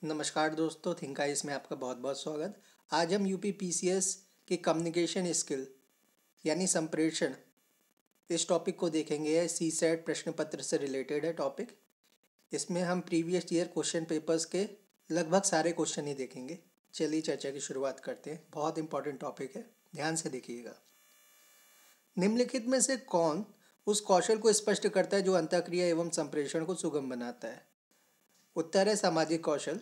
नमस्कार दोस्तों, think ice में आपका बहुत बहुत स्वागत। आज हम यूपी पीसीएस की कम्युनिकेशन स्किल यानी संप्रेषण इस टॉपिक को देखेंगे। सी सेट प्रश्न पत्र से रिलेटेड है टॉपिक। इसमें हम प्रीवियस ईयर क्वेश्चन पेपर्स के लगभग सारे क्वेश्चन ही देखेंगे। चलिए चर्चा की शुरुआत करते हैं। बहुत इंपॉर्टेंट टॉपिक है, ध्यान से देखिएगा। निम्नलिखित में से कौन उस कौशल को स्पष्ट करता है जो अंतःक्रिया एवं संप्रेषण को सुगम बनाता है? उत्तर है सामाजिक कौशल।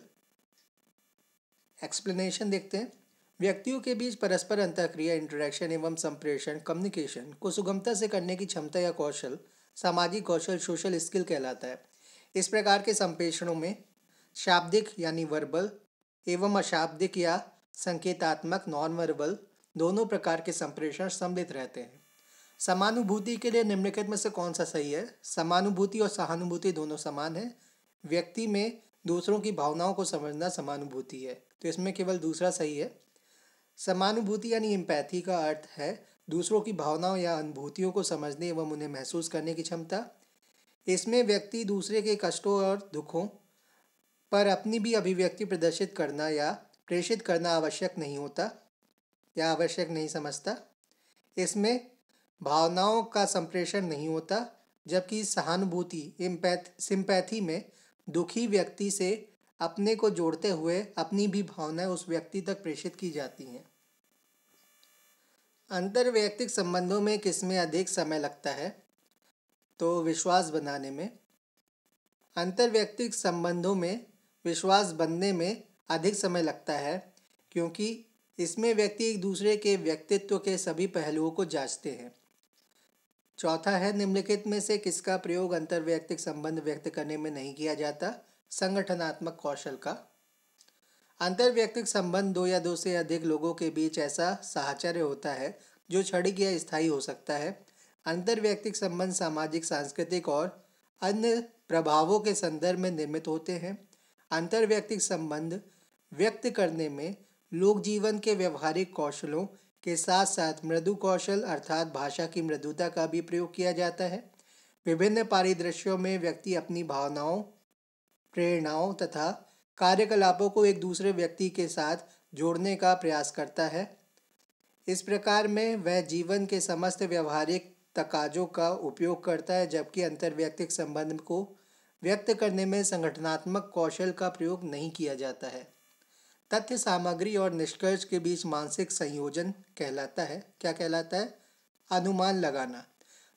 एक्सप्लेनेशन देखते हैं। व्यक्तियों के बीच परस्पर अंतःक्रिया इंटरेक्शन एवं संप्रेषण कम्युनिकेशन को सुगमता से करने की क्षमता या कौशल सामाजिक कौशल सोशल स्किल कहलाता है। इस प्रकार के संप्रेषणों में शाब्दिक यानी वर्बल एवं अशाब्दिक या संकेतात्मक नॉन वर्बल दोनों प्रकार के संप्रेषण सम्मिलित रहते हैं। समानुभूति के लिए निम्नलिखित में से कौन सा सही है? समानुभूति और सहानुभूति दोनों समान है। व्यक्ति में दूसरों की भावनाओं को समझना समानुभूति है, तो इसमें केवल दूसरा सही है। समानुभूति यानी एम्पैथी का अर्थ है दूसरों की भावनाओं या अनुभूतियों को समझने एवं उन्हें महसूस करने की क्षमता। इसमें व्यक्ति दूसरे के कष्टों और दुखों पर अपनी भी अभिव्यक्ति प्रदर्शित करना या प्रेषित करना आवश्यक नहीं होता या आवश्यक नहीं समझता। इसमें भावनाओं का संप्रेषण नहीं होता, जबकि सहानुभूति सिंपैथी में दुखी व्यक्ति से अपने को जोड़ते हुए अपनी भी भावनाएं उस व्यक्ति तक प्रेषित की जाती हैं। अंतर्वैयक्तिक संबंधों में किसमें अधिक समय लगता है? तो विश्वास बनाने में। अंतर्वैयक्तिक संबंधों में विश्वास बनने में अधिक समय लगता है, क्योंकि इसमें व्यक्ति एक दूसरे के व्यक्तित्व के सभी पहलुओं को जांचते हैं। चौथा है, निम्नलिखित में से किसका प्रयोग अंतर्वैयक्तिक संबंध व्यक्त करने में नहीं किया जाता? संगठनात्मक कौशल का। अंतर्वैयक्तिक संबंध दो या दो से अधिक लोगों के बीच ऐसा साहचर्य होता है जो क्षणिक या स्थायी हो सकता है। अंतर्वैयक्तिक संबंध सामाजिक, सांस्कृतिक और अन्य प्रभावों के संदर्भ में निर्मित होते हैं। अंतर्वैयक्तिक संबंध व्यक्त करने में लोक जीवन के व्यवहारिक कौशलों के साथ साथ मृदु कौशल अर्थात भाषा की मृदुता का भी प्रयोग किया जाता है। विभिन्न परिदृश्यों में व्यक्ति अपनी भावनाओं, प्रेरणाओं तथा कार्यकलापों को एक दूसरे व्यक्ति के साथ जोड़ने का प्रयास करता है। इस प्रकार में वह जीवन के समस्त व्यवहारिक तकाजों का उपयोग करता है, जबकि अंतर्वैयक्तिक संबंध को व्यक्त करने में संगठनात्मक कौशल का प्रयोग नहीं किया जाता है। तथ्य, सामग्री और निष्कर्ष के बीच मानसिक संयोजन कहलाता है। क्या कहलाता है? अनुमान लगाना।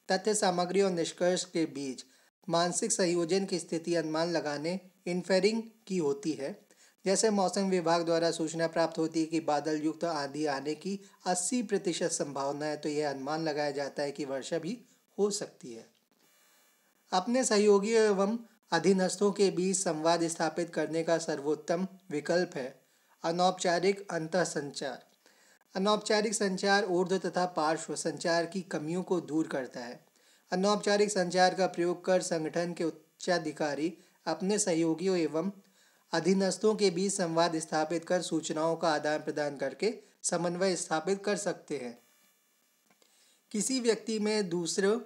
तथ्य, सामग्री और निष्कर्ष के बीच मानसिक संयोजन की स्थिति अनुमान लगाने इन्फेरिंग की होती है। जैसे मौसम विभाग द्वारा सूचना प्राप्त होती है कि बादल युक्त आंधी आने की 80% संभावना है, तो यह अनुमान लगाया जाता है कि वर्षा भी हो सकती है। अपने सहयोगियों एवं अधीनस्थों के बीच संवाद स्थापित करने का सर्वोत्तम विकल्प है अनौपचारिक अंतः संचार। अनौपचारिक संचार ऊर्ध्व तथा पार्श्व संचार की कमियों को दूर करता है। अनौपचारिक संचार का प्रयोग कर संगठन के उच्चाधिकारी अपने सहयोगियों एवं अधीनस्थों के बीच संवाद स्थापित कर सूचनाओं का आदान प्रदान करके समन्वय स्थापित कर सकते हैं। किसी व्यक्ति में दूसरों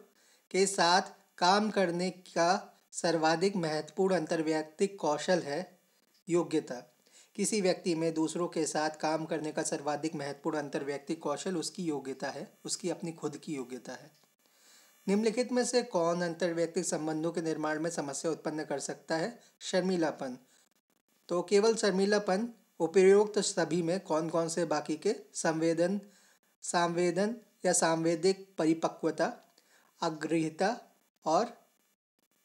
के साथ काम करने का सर्वाधिक महत्वपूर्ण अंतर्वैयक्तिक कौशल है योग्यता। किसी व्यक्ति में दूसरों के साथ काम करने का सर्वाधिक महत्वपूर्ण अंतर्वैयक्तिक कौशल उसकी योग्यता है, उसकी अपनी खुद की योग्यता है। निम्नलिखित में से कौन अंतर्वैयक्तिक संबंधों के निर्माण में समस्या उत्पन्न कर सकता है? शर्मीलापन। तो केवल शर्मीलापन उपयुक्त सभी में कौन कौन से बाकी के? सांवेदन या सांवेदिक परिपक्वता, अग्रहिता और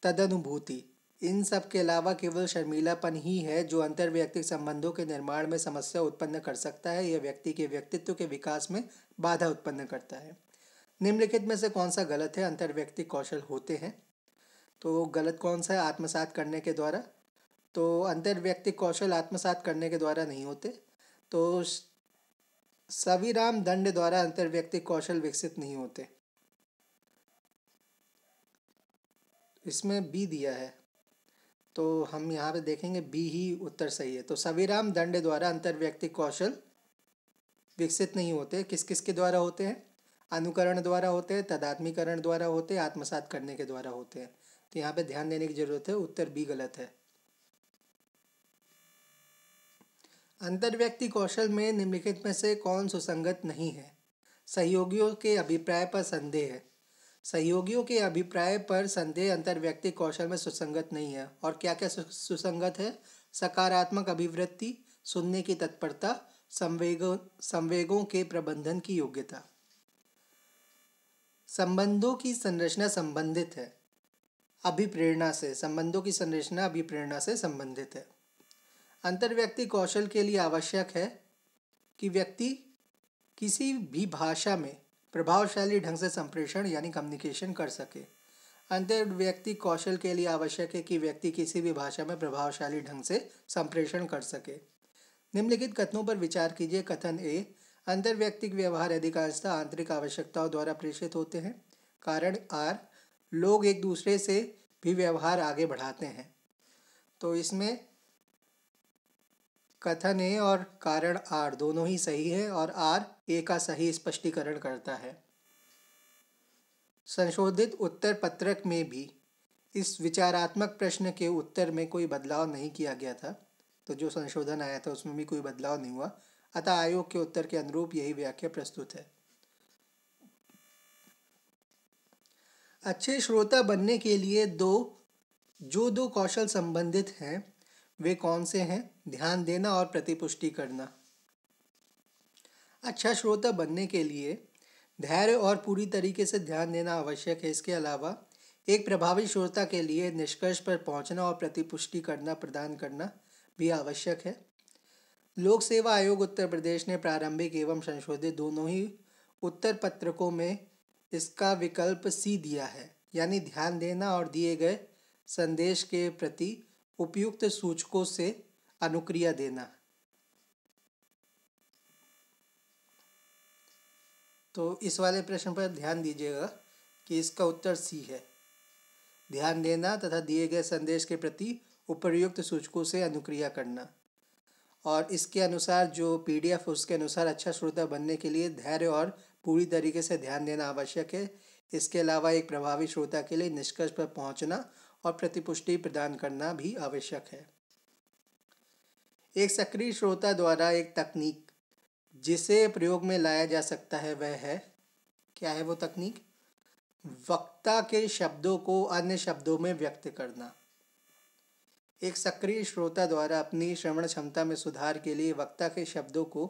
तदनुभूति। इन सब के अलावा केवल शर्मीलापन ही है जो अंतर्वैयक्तिक संबंधों के निर्माण में समस्या उत्पन्न कर सकता है। यह व्यक्ति के व्यक्तित्व के विकास में बाधा उत्पन्न करता है। निम्नलिखित में से कौन सा गलत है? अंतर्वैयक्तिक कौशल होते हैं। तो गलत कौन सा है? आत्मसात करने के द्वारा। तो अंतर्वैयक्तिक कौशल आत्मसात करने के द्वारा नहीं होते। तो सविराम दंड द्वारा अंतर्वैयक्तिक कौशल विकसित नहीं होते। इसमें बी दिया है, तो हम यहाँ पे देखेंगे बी ही उत्तर सही है। तो सविराम दंड द्वारा अंतर्वैयक्तिक कौशल विकसित नहीं होते। किस किस के द्वारा होते हैं? अनुकरण द्वारा होते हैं, तदात्मीकरण द्वारा होते हैं, आत्मसात करने के द्वारा होते हैं। तो यहाँ पे ध्यान देने की जरूरत है, उत्तर बी गलत है। अंतर्व्यक्ति कौशल में निम्नलिखित में से कौन सुसंगत नहीं है? सहयोगियों के अभिप्राय पर संदेह है। सहयोगियों के अभिप्राय पर संदेह अंतर्व्यक्ति कौशल में सुसंगत नहीं है। और क्या क्या सुसंगत है? सकारात्मक अभिवृत्ति, सुनने की तत्परता, संवेगों के प्रबंधन की योग्यता। संबंधों की संरचना संबंधित है अभिप्रेरणा से। संबंधों की संरचना अभिप्रेरणा से संबंधित है। अंतर्व्यक्ति कौशल के लिए आवश्यक है कि व्यक्ति किसी भी भाषा में प्रभावशाली ढंग से संप्रेषण यानी कम्युनिकेशन कर सके। अंतर्व्यक्ति कौशल के लिए आवश्यक है कि व्यक्ति किसी भी भाषा में प्रभावशाली ढंग से संप्रेषण कर सके। निम्नलिखित कथनों पर विचार कीजिए। कथन ए, अंतर्व्यक्तिक व्यवहार अधिकांशतः आंतरिक आवश्यकताओं द्वारा प्रेषित होते हैं। कारण आर, लोग एक दूसरे से भी व्यवहार आगे बढ़ाते हैं। तो इसमें कथन ए और कारण आर दोनों ही सही है और आर ए का सही स्पष्टीकरण करता है। संशोधित उत्तर पत्रक में भी इस विचारात्मक प्रश्न के उत्तर में कोई बदलाव नहीं किया गया था। तो जो संशोधन आया था उसमें भी कोई बदलाव नहीं हुआ, अतः आयोग के उत्तर के अनुरूप यही व्याख्या प्रस्तुत है। अच्छे श्रोता बनने के लिए दो कौशल संबंधित हैं वे कौन से हैं? ध्यान देना और प्रतिपुष्टि करना। अच्छा श्रोता बनने के लिए धैर्य और पूरी तरीके से ध्यान देना आवश्यक है। इसके अलावा एक प्रभावी श्रोता के लिए निष्कर्ष पर पहुंचना और प्रतिपुष्टि करना प्रदान करना भी आवश्यक है। लोक सेवा आयोग उत्तर प्रदेश ने प्रारंभिक एवं संशोधित दोनों ही उत्तर पत्रकों में इसका विकल्प सी दिया है, यानी ध्यान देना और दिए गए संदेश के प्रति उपयुक्त सूचकों से अनुक्रिया देना। तो इस वाले प्रश्न पर ध्यान दीजिएगा कि इसका उत्तर सी है, ध्यान देना तथा दिए गए संदेश के प्रति उपयुक्त सूचकों से अनुक्रिया करना। और इसके अनुसार जो पीडीएफ उसके अनुसार अच्छा श्रोता बनने के लिए धैर्य और पूरी तरीके से ध्यान देना आवश्यक है। इसके अलावा एक प्रभावी श्रोता के लिए निष्कर्ष पर पहुंचना और प्रतिपुष्टि प्रदान करना भी आवश्यक है। एक सक्रिय श्रोता द्वारा एक तकनीक जिसे प्रयोग में लाया जा सकता है वह है, क्या है वो तकनीक? वक्ता के शब्दों को अन्य शब्दों में व्यक्त करना। एक सक्रिय श्रोता द्वारा अपनी श्रवण क्षमता में सुधार के लिए वक्ता के शब्दों को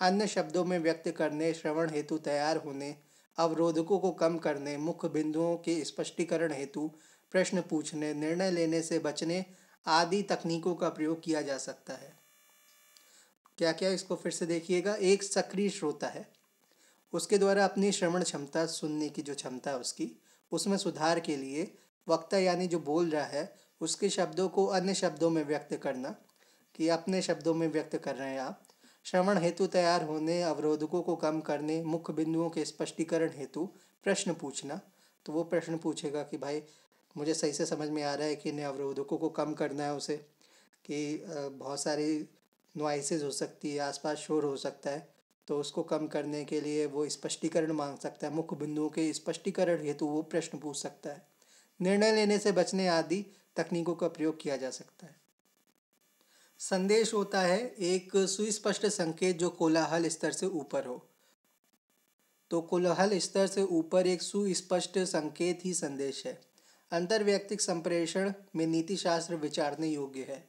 अन्य शब्दों में व्यक्त करने, श्रवण हेतु तैयार होने, अवरोधकों को कम करने, मुख्य बिंदुओं के स्पष्टीकरण हेतु प्रश्न पूछने, निर्णय लेने से बचने आदि तकनीकों का प्रयोग किया जा सकता है। क्या क्या, इसको फिर से देखिएगा। एक सक्रिय श्रोता है, उसके द्वारा अपनी श्रवण क्षमता, सुनने की जो क्षमता है उसमें सुधार के लिए वक्ता यानी जो बोल रहा है उसके शब्दों को अन्य शब्दों में व्यक्त करना, कि अपने शब्दों में व्यक्त कर रहे हैं आप। श्रवण हेतु तैयार होने, अवरोधकों को कम करने, मुख्य बिंदुओं के स्पष्टीकरण हेतु प्रश्न पूछना। तो वो प्रश्न पूछेगा कि भाई मुझे सही से समझ में आ रहा है कि इन अवरोधकों को कम करना है उसे, कि बहुत सारी नॉइसेज हो सकती है, आसपास शोर हो सकता है, तो उसको कम करने के लिए वो स्पष्टीकरण मांग सकता है। मुख्य बिंदुओं के स्पष्टीकरण हेतु वो प्रश्न पूछ सकता है। निर्णय लेने से बचने आदि तकनीकों का प्रयोग किया जा सकता है। संदेश होता है एक सुस्पष्ट संकेत जो कोलाहल स्तर से ऊपर हो। तो कोलाहल स्तर से ऊपर एक सुस्पष्ट संकेत ही संदेश है। अंतर्वैयक्तिक संप्रेषण में नीति शास्त्र विचारने योग्य है।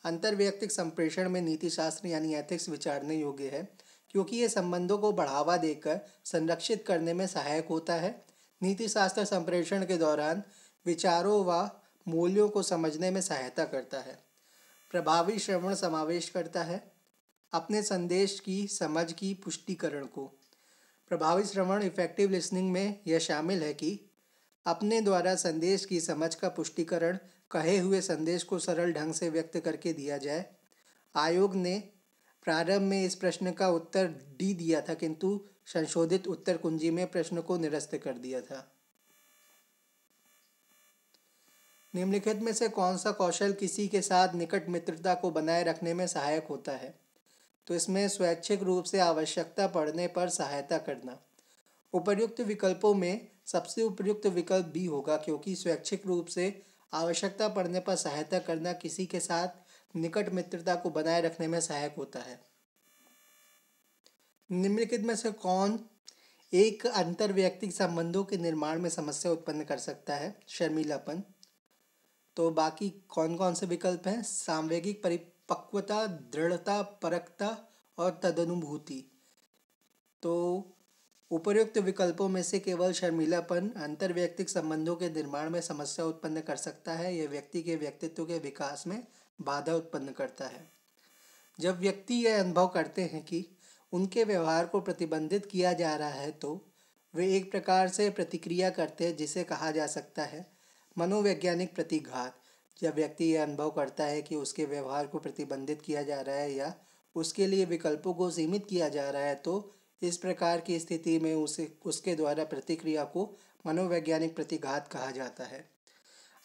अंतर्वैयक्तिक संप्रेषण में नीति शास्त्र यानी एथिक्स विचारने योग्य है, क्योंकि ये संबंधों को बढ़ावा देकर संरक्षित करने में सहायक होता है। नीति शास्त्र संप्रेषण के दौरान विचारों व मूल्यों को समझने में सहायता करता है। प्रभावी श्रवण समावेश करता है। अपने संदेश की समझ की पुष्टिकरण को। प्रभावी श्रवण इफेक्टिव लिसनिंग में यह शामिल है कि अपने द्वारा संदेश की समझ का पुष्टिकरण, कहे हुए संदेश को सरल ढंग से व्यक्त करके दिया जाए। आयोग ने प्रारंभ में इस प्रश्न का उत्तर डी दिया था, किंतु संशोधित उत्तर कुंजी में प्रश्न को निरस्त कर दिया था। निम्नलिखित में से कौन सा कौशल किसी के साथ निकट मित्रता को बनाए रखने में सहायक होता है? तो इसमें स्वैच्छिक रूप से आवश्यकता पड़ने पर सहायता करना। उपर्युक्त विकल्पों में सबसे उपयुक्त विकल्प बी होगा, क्योंकि स्वैच्छिक रूप से आवश्यकता पड़ने पर सहायता करना किसी के साथ निकट मित्रता को बनाए रखने में सहायक होता है। निम्नलिखित में से कौन एक अंतर्वैयक्तिक संबंधों के निर्माण में समस्या उत्पन्न कर सकता है? शर्मीलापन। तो बाकी कौन कौन से विकल्प हैं? सामवेगिक परिपक्वता, दृढ़ता, परखता और तदनुभूति। तो उपर्युक्त विकल्पों में से केवल शर्मीलापन अंतर्वैयक्तिक संबंधों के निर्माण में समस्या उत्पन्न कर सकता है। यह व्यक्ति के व्यक्तित्व के विकास में बाधा उत्पन्न करता है। जब व्यक्ति यह अनुभव करते हैं कि उनके व्यवहार को प्रतिबंधित किया जा रहा है तो वे एक प्रकार से प्रतिक्रिया करते हैं, जिसे कहा जा सकता है मनोवैज्ञानिक प्रतिघात। जब व्यक्ति यह अनुभव करता है कि उसके व्यवहार को प्रतिबंधित किया जा रहा है या उसके लिए विकल्पों को सीमित किया जा रहा है तो इस प्रकार की स्थिति में उसके द्वारा प्रतिक्रिया को मनोवैज्ञानिक प्रतिघात कहा जाता है।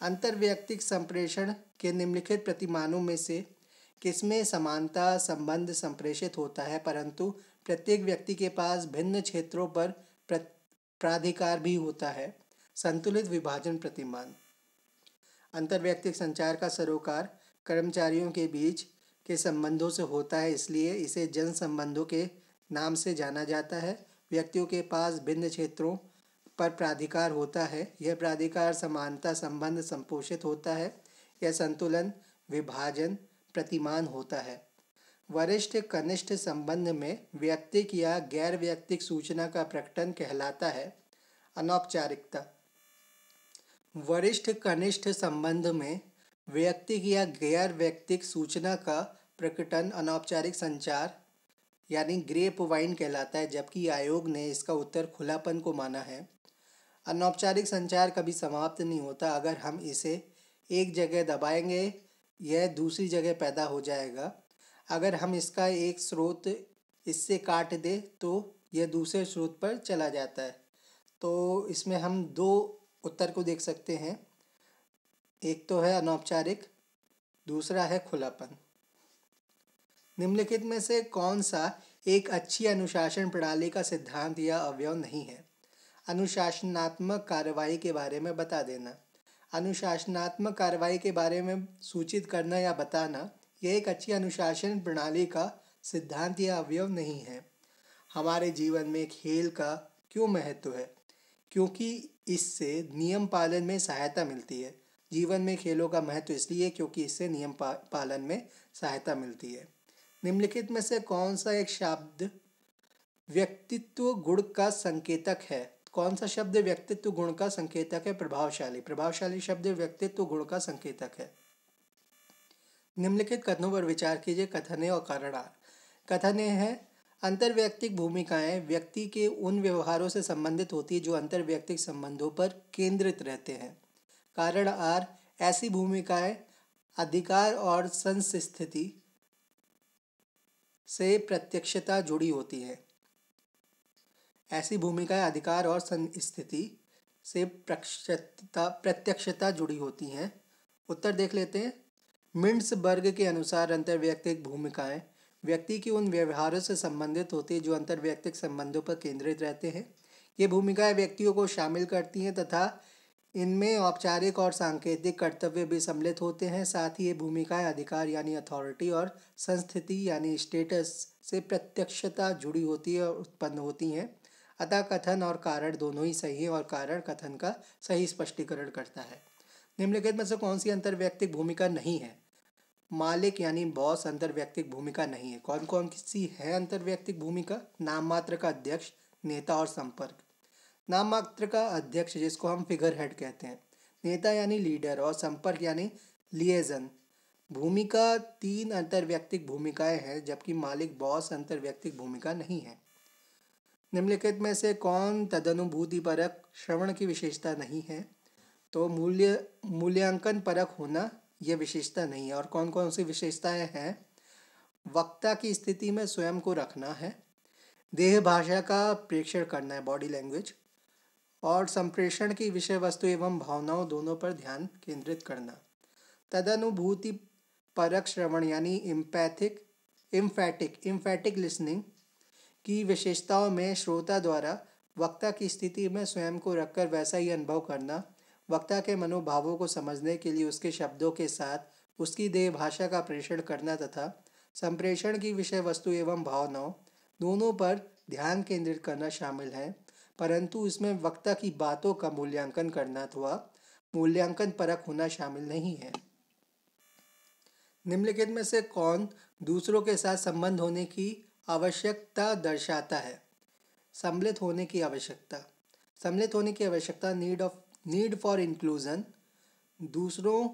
अंतर्वैयक्तिक संप्रेषण के निम्नलिखित प्रतिमानों में से किसमें समानता संबंध संप्रेषित होता है, परंतु प्रत्येक व्यक्ति के पास भिन्न क्षेत्रों पर प्राधिकार भी होता है? संतुलित विभाजन प्रतिमान। अंतर्वैयक्तिक संचार का सरोकार कर्मचारियों के बीच के संबंधों से होता है, इसलिए इसे जन संबंधों के नाम से जाना जाता है। व्यक्तियों के पास भिन्न क्षेत्रों पर प्राधिकार होता है। यह प्राधिकार समानता संबंध संपोषित होता है। यह संतुलन विभाजन प्रतिमान होता है। वरिष्ठ कनिष्ठ संबंध में व्यक्तिक या गैर व्यक्तिक सूचना का प्रकटन कहलाता है अनौपचारिकता। वरिष्ठ कनिष्ठ संबंध में व्यक्तिक या गैर व्यक्तिक सूचना का प्रकटन अनौपचारिक संचार यानी ग्रेप वाइन कहलाता है, जबकि आयोग ने इसका उत्तर खुलापन को माना है। अनौपचारिक संचार कभी समाप्त नहीं होता। अगर हम इसे एक जगह दबाएंगे यह दूसरी जगह पैदा हो जाएगा। अगर हम इसका एक स्रोत इससे काट दें तो यह दूसरे स्रोत पर चला जाता है। तो इसमें हम दो उत्तर को देख सकते हैं, एक तो है अनौपचारिक, दूसरा है खुलापन। निम्नलिखित में से कौन सा एक अच्छी अनुशासन प्रणाली का सिद्धांत या अवयव नहीं है? अनुशासनात्मक कार्रवाई के बारे में बता देना। अनुशासनात्मक कार्रवाई के बारे में सूचित करना या बताना यह एक अच्छी अनुशासन प्रणाली का सिद्धांत या अवयव नहीं है। हमारे जीवन में खेल का क्यों महत्व है? क्योंकि इससे नियम पालन में सहायता मिलती है। जीवन में खेलों का महत्व इसलिए क्योंकि इससे नियम पालन में सहायता मिलती है। निम्नलिखित में से कौन सा एक शब्द व्यक्तित्व गुण का संकेतक है? कौन सा शब्द व्यक्तित्व गुण का संकेतक है? प्रभावशाली। प्रभावशाली शब्द व्यक्तित्व गुण का संकेतक है। निम्नलिखित कथनों पर विचार कीजिए। कथन और कारण। कथन है अंतर्वैयक्तिक भूमिकाएं व्यक्ति के उन व्यवहारों से संबंधित होती है जो अंतर्वैयक्तिक संबंधों पर केंद्रित रहते हैं। कारण आर ऐसी भूमिकाएं अधिकार और संस्थिति से प्रत्यक्षता जुड़ी होती है। ऐसी भूमिकाएं अधिकार और संस्थिति से प्रत्यक्षता जुड़ी होती हैं। उत्तर देख लेते हैं। मिंड्सबर्ग के अनुसार अंतर्वैयक्तिक भूमिकाएं व्यक्ति की उन व्यवहारों से संबंधित होती है जो अंतर्वैयक्तिक संबंधों पर केंद्रित रहते हैं। ये भूमिकाएं व्यक्तियों को शामिल करती हैं तथा इनमें औपचारिक और सांकेतिक कर्तव्य भी सम्मिलित होते हैं। साथ ही ये भूमिकाएं अधिकार यानी अथॉरिटी और संस्थिति यानी स्टेटस से प्रत्यक्षता जुड़ी होती है और उत्पन्न होती हैं। अतः कथन और कारण दोनों ही सही है और कारण कथन का सही स्पष्टीकरण करता है। निम्नलिखित में से कौन सी अंतर्वैयक्तिक भूमिका नहीं है? मालिक यानी बॉस अंतर्वैयक्तिक भूमिका नहीं है। कौन कौन सी है अंतर्वैयक्तिक भूमिका? नाम मात्र का अध्यक्ष, नेता और संपर्क। नाम मात्र का अध्यक्ष जिसको हम फिगर हेड कहते हैं, नेता यानी लीडर और संपर्क यानी लिएजन। भूमिका 3 अंतर्वैयक्तिक भूमिकाएं हैं, जबकि मालिक बॉस अंतर्वैयक्तिक भूमिका नहीं है। निम्नलिखित में से कौन तदनुभूति परक श्रवण की विशेषता नहीं है? तो मूल्यांकन परक होना यह विशेषता नहीं है। और कौन कौन सी विशेषताएं हैं? वक्ता की स्थिति में स्वयं को रखना है, देह भाषा का प्रेक्षण करना है, बॉडी लैंग्वेज, और संप्रेषण की विषय वस्तु एवं भावनाओं दोनों पर ध्यान केंद्रित करना। तदनुभूति परक श्रवण यानी इम्फैटिक लिसनिंग की विशेषताओं में श्रोता द्वारा वक्ता की स्थिति में स्वयं को रखकर वैसा ही अनुभव करना, वक्ता के मनोभावों को समझने के लिए उसके शब्दों के साथ उसकी देह भाषा का प्रेषण करना तथा संप्रेषण की विषय वस्तु एवं भावनाओं दोनों पर ध्यान केंद्रित करना शामिल है, परंतु इसमें वक्ता की बातों का मूल्यांकन करना अथवा मूल्यांकन परक होना शामिल नहीं है। निम्नलिखित में से कौन दूसरों के साथ संबंध होने की आवश्यकता दर्शाता है? सम्मिलित होने की आवश्यकता। सम्मिलित होने की आवश्यकता नीड फॉर इंक्लूजन दूसरों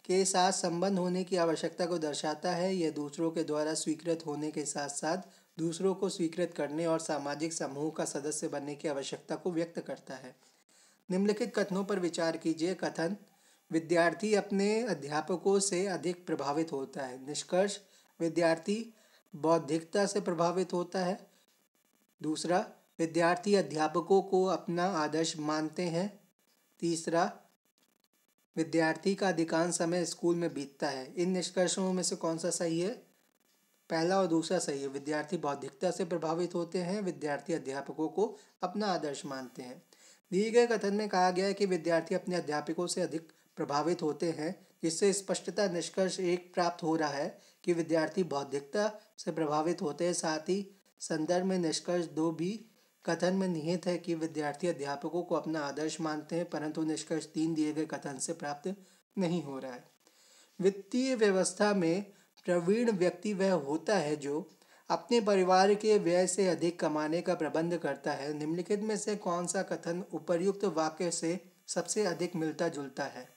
के साथ संबंध होने की आवश्यकता को दर्शाता है। यह दूसरों के द्वारा स्वीकृत होने के साथ साथ दूसरों को स्वीकृत करने और सामाजिक समूह का सदस्य बनने की आवश्यकता को व्यक्त करता है। निम्नलिखित कथनों पर विचार कीजिए। कथन: विद्यार्थी अपने अध्यापकों से अधिक प्रभावित होता है। निष्कर्ष: विद्यार्थी बौद्धिकता से प्रभावित होता है। दूसरा, विद्यार्थी अध्यापकों को अपना आदर्श मानते हैं। तीसरा, विद्यार्थी का अधिकांश समय स्कूल में बीतता है। इन निष्कर्षों में से कौन सा सही है? पहला और दूसरा सही है। विद्यार्थी बौद्धिकता से प्रभावित होते हैं, विद्यार्थी अध्यापकों को अपना आदर्श मानते हैं। दिए गए कथन में कहा गया है कि विद्यार्थी अपने अध्यापकों से अधिक प्रभावित होते हैं, जिससे स्पष्टता निष्कर्ष एक प्राप्त हो रहा है कि विद्यार्थी बौद्धिकता से प्रभावित होते हैं। साथ ही संदर्भ में निष्कर्ष 2 भी कथन में निहित है कि विद्यार्थी अध्यापकों को अपना आदर्श मानते हैं, परंतु निष्कर्ष 3 दिए गए कथन से प्राप्त नहीं हो रहा है। वित्तीय व्यवस्था में प्रवीण व्यक्ति वह होता है जो अपने परिवार के व्यय से अधिक कमाने का प्रबंध करता है। निम्नलिखित में से कौन सा कथन उपर्युक्त वाक्य से सबसे अधिक मिलता जुलता है?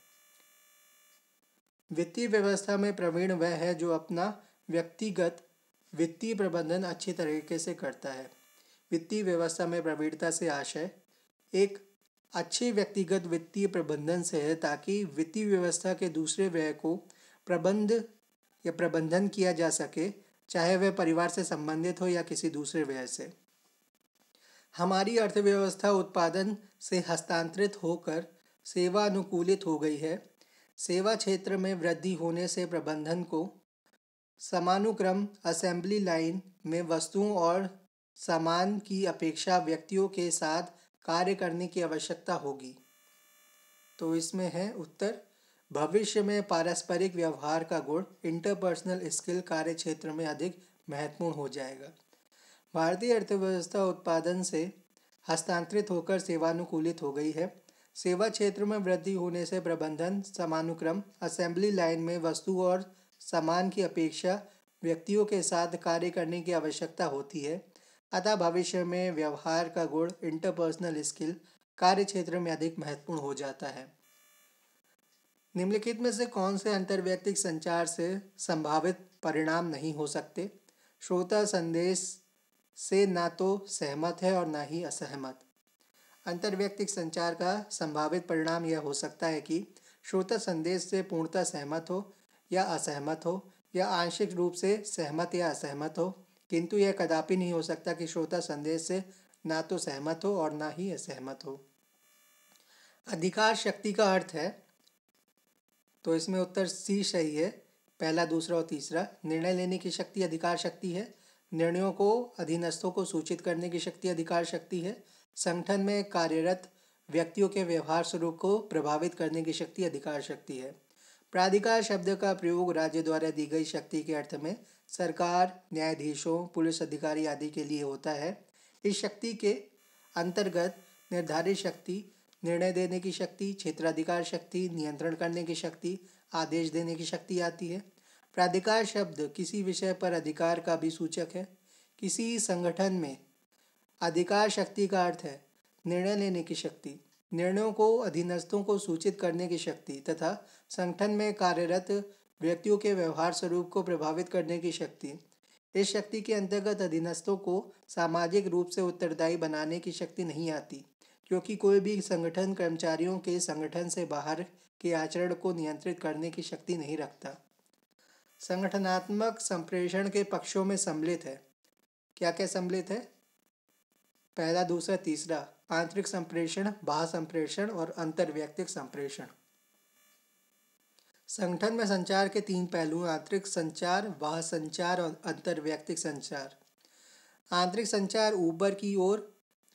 वित्तीय व्यवस्था में प्रवीण वह है जो अपना व्यक्तिगत वित्तीय प्रबंधन अच्छी तरीके से करता है। वित्तीय व्यवस्था में प्रवीणता से आशय एक अच्छे व्यक्तिगत वित्तीय प्रबंधन से है, ताकि वित्तीय व्यवस्था के दूसरे व्यय को प्रबंधन किया जा सके, चाहे वह परिवार से संबंधित हो या किसी दूसरे व्यय से। हमारी अर्थव्यवस्था उत्पादन से हस्तांतरित होकर सेवा अनुकूलित हो गई है। सेवा क्षेत्र में वृद्धि होने से प्रबंधन को समानुक्रम असेंबली लाइन में वस्तुओं और सामान की अपेक्षा व्यक्तियों के साथ कार्य करने की आवश्यकता होगी। तो इसमें है उत्तर, भविष्य में पारस्परिक व्यवहार का गुण इंटरपर्सनल स्किल कार्य क्षेत्र में अधिक महत्वपूर्ण हो जाएगा। भारतीय अर्थव्यवस्था उत्पादन से हस्तांतरित होकर सेवानुकूलित हो गई है। सेवा क्षेत्र में वृद्धि होने से प्रबंधन समानुक्रम असेंबली लाइन में वस्तु और सामान की अपेक्षा व्यक्तियों के साथ कार्य करने की आवश्यकता होती है। अतः भविष्य में व्यवहार का गुण इंटरपर्सनल स्किल कार्य क्षेत्र में अधिक महत्वपूर्ण हो जाता है। निम्नलिखित में से कौन से अंतर्वैयक्तिक संचार से संभावित परिणाम नहीं हो सकते? श्रोता संदेश से ना तो सहमत है और ना ही असहमत। अंतर्वैयक्तिक संचार का संभावित परिणाम यह हो सकता है कि श्रोता संदेश से पूर्णतः सहमत हो या असहमत हो, या आंशिक रूप से सहमत या असहमत हो, किंतु यह कदापि नहीं हो सकता कि श्रोता संदेश से ना तो सहमत हो और ना ही असहमत हो। अधिकार शक्ति का अर्थ है, तो इसमें उत्तर सी सही है। पहला, दूसरा और तीसरा। निर्णय लेने की शक्ति अधिकार शक्ति है। निर्णयों को अधीनस्थों को सूचित करने की शक्ति अधिकार शक्ति है। संगठन में कार्यरत व्यक्तियों के व्यवहार स्वरूप को प्रभावित करने की शक्ति अधिकार शक्ति है। प्राधिकार शब्द का प्रयोग राज्य द्वारा दी गई शक्ति के अर्थ में सरकार, न्यायाधीशों, पुलिस अधिकारी आदि के लिए होता है। इस शक्ति के अंतर्गत निर्धारित शक्ति, निर्णय देने की शक्ति, क्षेत्राधिकार शक्ति, नियंत्रण करने की शक्ति, आदेश देने की शक्ति आती है। प्राधिकार शब्द किसी विषय पर अधिकार का भी सूचक है। किसी संगठन में अधिकार शक्ति का अर्थ है निर्णय लेने की शक्ति, निर्णयों को अधीनस्थों को सूचित करने की शक्ति तथा संगठन में कार्यरत व्यक्तियों के व्यवहार स्वरूप को प्रभावित करने की शक्ति। इस शक्ति के अंतर्गत अधीनस्थों को सामाजिक रूप से उत्तरदायी बनाने की शक्ति नहीं आती, क्योंकि कोई भी संगठन कर्मचारियों के संगठन से बाहर के आचरण को नियंत्रित करने की शक्ति नहीं रखता। संगठनात्मक संप्रेषण के पक्षों में सम्मिलित है। क्या क्या सम्मिलित है? पहला, दूसरा, तीसरा। आंतरिक संप्रेषण, बाह्य संप्रेषण और अंतर्वैयक्तिक संप्रेषण। संगठन में संचार के 3 पहलू: आंतरिक संचार, बाह्य संचार और अंतर्वैयक्तिक संचार। आंतरिक संचार ऊपर की ओर,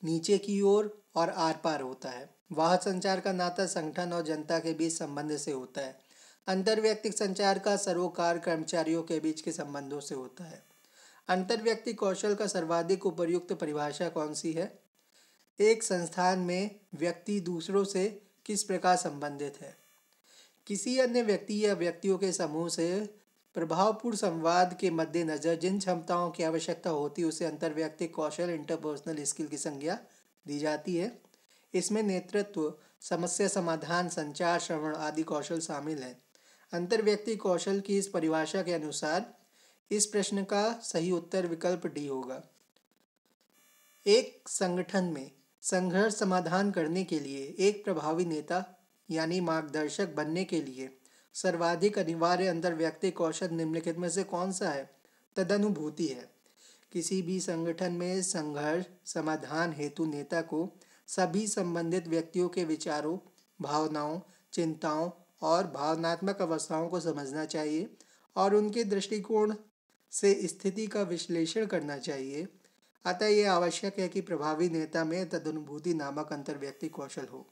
नीचे की ओर और आर पार होता है। बाह्य संचार का नाता संगठन और जनता के बीच संबंध से होता है। अंतर्व्यक्तिक संचार का सरोकार कर्मचारियों के बीच के संबंधों से होता है। अंतर्व्यक्तिक कौशल का सर्वाधिक उपयुक्त परिभाषा कौन सी है? एक संस्थान में व्यक्ति दूसरों से किस प्रकार संबंधित है। किसी अन्य व्यक्ति या व्यक्तियों के समूह से प्रभावपूर्ण संवाद के मद्देनज़र जिन क्षमताओं की आवश्यकता होती है उसे अंतर्व्यक्तिक कौशल इंटरपर्सनल स्किल की संज्ञा दी जाती है। इसमें नेतृत्व, समस्या समाधान, संचार, श्रवण आदि कौशल शामिल हैं। अंतर्व्यक्तिक कौशल की इस परिभाषा के अनुसार इस प्रश्न का सही उत्तर विकल्प डी होगा। एक संगठन में संघर्ष समाधान करने के लिए एक प्रभावी नेता यानी मार्गदर्शक बनने के लिए सर्वाधिक अनिवार्य अंतर्व्यक्तिक कौशल निम्नलिखित में से कौन सा है? तदनुभूति है। किसी भी संगठन में संघर्ष समाधान हेतु नेता को सभी संबंधित व्यक्तियों के विचारों, भावनाओं, चिंताओं और भावनात्मक अवस्थाओं को समझना चाहिए और उनके दृष्टिकोण से स्थिति का विश्लेषण करना चाहिए। अतः यह आवश्यक है कि प्रभावी नेता में तदनुभूति नामक अंतर्व्यक्तिक कौशल हो।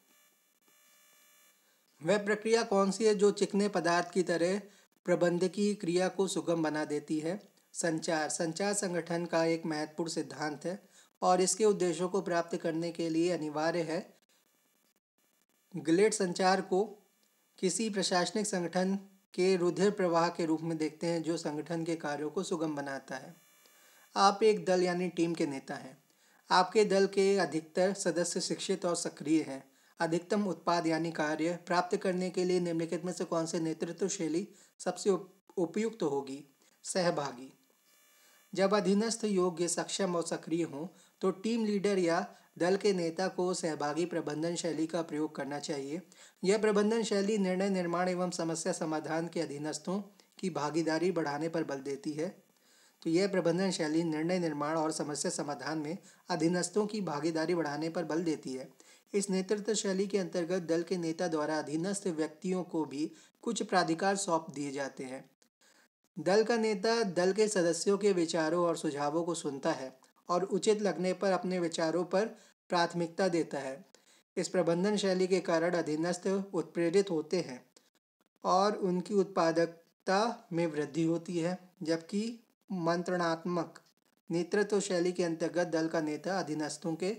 वह प्रक्रिया कौन सी है जो चिकने पदार्थ की तरह प्रबंधकीय क्रिया को सुगम बना देती है? संचार। संचार संगठन का एक महत्वपूर्ण सिद्धांत है और इसके उद्देश्यों को प्राप्त करने के लिए अनिवार्य है। गिलेट संचार को किसी प्रशासनिक संगठन के रुधिर प्रवाह के रूप में देखते हैं जो संगठन के कार्यों को सुगम बनाता है। आप एक दल यानी टीम के नेता हैं। आपके दल के अधिकतर सदस्य शिक्षित और सक्रिय हैं। अधिकतम उत्पाद यानी कार्य प्राप्त करने के लिए निम्नलिखित में से कौन से नेतृत्व शैली सबसे उपयुक्त होगी? सहभागी। जब अधीनस्थ योग्य, सक्षम और सक्रिय हों तो टीम लीडर या दल के नेता को सहभागी प्रबंधन शैली का प्रयोग करना चाहिए। यह प्रबंधन शैली निर्णय निर्माण एवं समस्या समाधान के अधीनस्थों की भागीदारी बढ़ाने पर बल देती है। तो यह प्रबंधन शैली निर्णय निर्माण और समस्या समाधान में अधीनस्थों की भागीदारी बढ़ाने पर बल देती है। इस नेतृत्व शैली के अंतर्गत दल के नेता द्वारा अधीनस्थ व्यक्तियों को भी कुछ प्राधिकार सौंप दिए जाते हैं। दल का नेता दल के सदस्यों के विचारों और सुझावों को सुनता है और उचित लगने पर अपने विचारों पर प्राथमिकता देता है। इस प्रबंधन शैली के कारण अधीनस्थ उत्प्रेरित होते हैं और उनकी उत्पादकता में वृद्धि होती है, जबकि मंत्रणात्मक नेतृत्व शैली के अंतर्गत दल का नेता अधीनस्थों के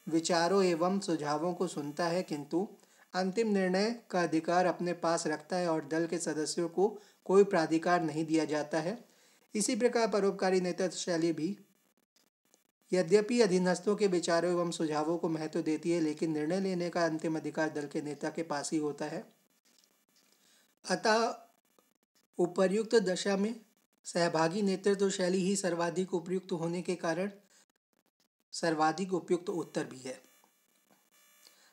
विचारों एवं सुझावों को सुनता है किंतु अंतिम निर्णय का अधिकार अपने पास रखता है और दल के सदस्यों को कोई प्राधिकार नहीं दिया जाता है। इसी प्रकार परोपकारी नेतृत्व शैली भी यद्यपि अधीनस्थों के विचारों एवं सुझावों को महत्व देती है लेकिन निर्णय लेने का अंतिम अधिकार दल के नेता के पास ही होता है। अतः उपर्युक्त दशा में सहभागी नेतृत्व शैली ही सर्वाधिक उपयुक्त होने के कारण सर्वाधिक उपयुक्त उत्तर भी है।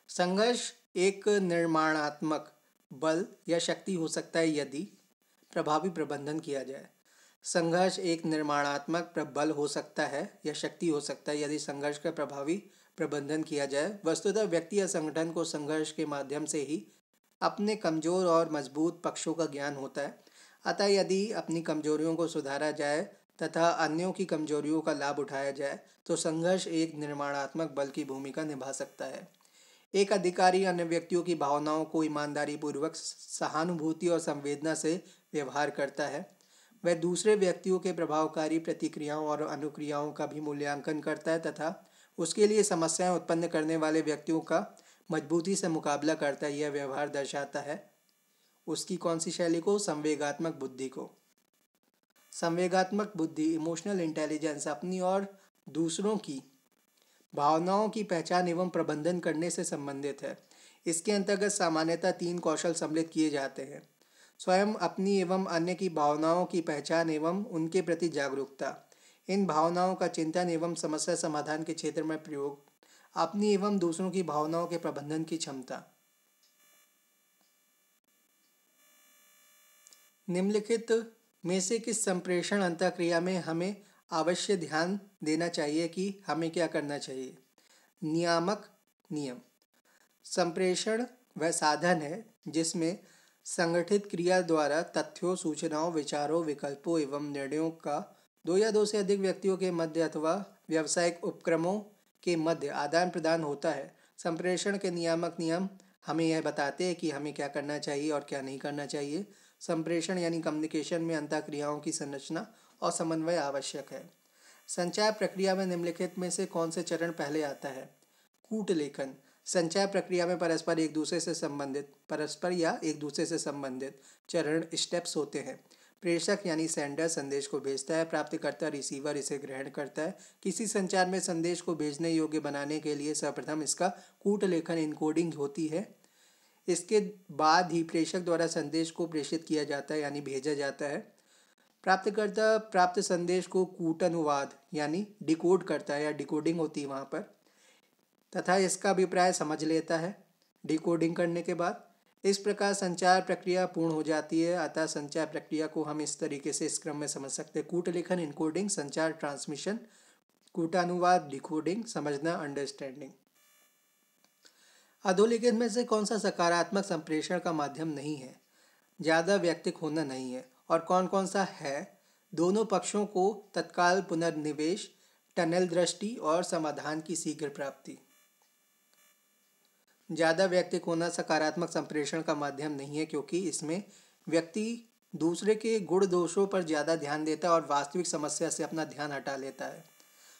संघर्ष एक निर्माणात्मक बल या शक्ति हो सकता है यदि प्रभावी प्रबंधन किया जाए। संघर्ष एक निर्माणात्मक बल हो सकता है या शक्ति हो सकता है यदि संघर्ष का प्रभावी प्रबंधन किया जाए। वस्तुतः व्यक्ति या संगठन को संघर्ष के माध्यम से ही अपने कमजोर और मजबूत पक्षों का ज्ञान होता है। अतः यदि अपनी कमजोरियों को सुधारा जाए तथा अन्यों की कमजोरियों का लाभ उठाया जाए तो संघर्ष एक निर्माणात्मक बल की भूमिका निभा सकता है। एक अधिकारी अन्य व्यक्तियों की भावनाओं को ईमानदारी पूर्वक, सहानुभूति और संवेदना से व्यवहार करता है। वह दूसरे व्यक्तियों के प्रभावकारी प्रतिक्रियाओं और अनुक्रियाओं का भी मूल्यांकन करता है तथा उसके लिए समस्याएं उत्पन्न करने वाले व्यक्तियों का मजबूती से मुकाबला करता है। यह व्यवहार दर्शाता है उसकी कौन सी शैली को? संवेगात्मक बुद्धि को। संवेगात्मक बुद्धि, इमोशनल इंटेलिजेंस, अपनी और दूसरों की भावनाओं की पहचान एवं प्रबंधन करने से संबंधित है। इसके अंतर्गत सामान्यतः 3 कौशल सम्मिलित किए जाते हैं। स्वयं, अपनी एवं अन्य की भावनाओं की पहचान एवं उनके प्रति जागरूकता, इन भावनाओं का चिंतन एवं समस्या समाधान के क्षेत्र में प्रयोग, अपनी एवं दूसरों की भावनाओं के प्रबंधन की क्षमता। निम्नलिखित में से किस संप्रेषण अंतःक्रिया में हमें अवश्य ध्यान देना चाहिए कि हमें क्या करना चाहिए? नियामक नियम। संप्रेषण वह साधन है जिसमें संगठित क्रिया द्वारा तथ्यों, सूचनाओं, विचारों, विकल्पों एवं निर्णयों का 2 या 2 से अधिक व्यक्तियों के मध्य अथवा व्यावसायिक उपक्रमों के मध्य आदान प्रदान होता है। संप्रेषण के नियामक नियम हमें यह बताते हैं कि हमें क्या करना चाहिए और क्या नहीं करना चाहिए। संप्रेषण यानी कम्युनिकेशन में अंतःक्रियाओं की संरचना और समन्वय आवश्यक है। संचार प्रक्रिया में निम्नलिखित में से कौन से चरण पहले आता है? कूट लेखन। संचार प्रक्रिया में परस्पर या एक दूसरे से संबंधित चरण स्टेप्स होते हैं। प्रेषक यानी सेंडर संदेश को भेजता है, प्राप्तकर्ता रिसीवर इसे ग्रहण करता है। किसी संचार में संदेश को भेजने योग्य बनाने के लिए सर्वप्रथम इसका कूट लेखन इनकोडिंग होती है। इसके बाद ही प्रेषक द्वारा संदेश को प्रेषित किया जाता है यानी भेजा जाता है। प्राप्तकर्ता प्राप्त संदेश को कूटानुवाद यानी डिकोड करता है या डिकोडिंग होती है वहाँ पर, तथा इसका अभिप्राय समझ लेता है डिकोडिंग करने के बाद। इस प्रकार संचार प्रक्रिया पूर्ण हो जाती है। अतः संचार प्रक्रिया को हम इस तरीके से इस क्रम में समझ सकते हैं: कूट लेखन इनकोडिंग, संचार ट्रांसमिशन, कूटानुवाद डिकोडिंग, समझना अंडरस्टैंडिंग। अधोलिखित में से कौन सा सकारात्मक संप्रेषण का माध्यम नहीं है? ज़्यादा वैयक्तिक होना नहीं है। और कौन कौन सा है? दोनों पक्षों को तत्काल पुनर्निवेश, टनल दृष्टि और समाधान की शीघ्र प्राप्ति। ज़्यादा वैयक्तिक होना सकारात्मक संप्रेषण का माध्यम नहीं है, क्योंकि इसमें व्यक्ति दूसरे के गुण दोषों पर ज़्यादा ध्यान देता है और वास्तविक समस्या से अपना ध्यान हटा लेता है।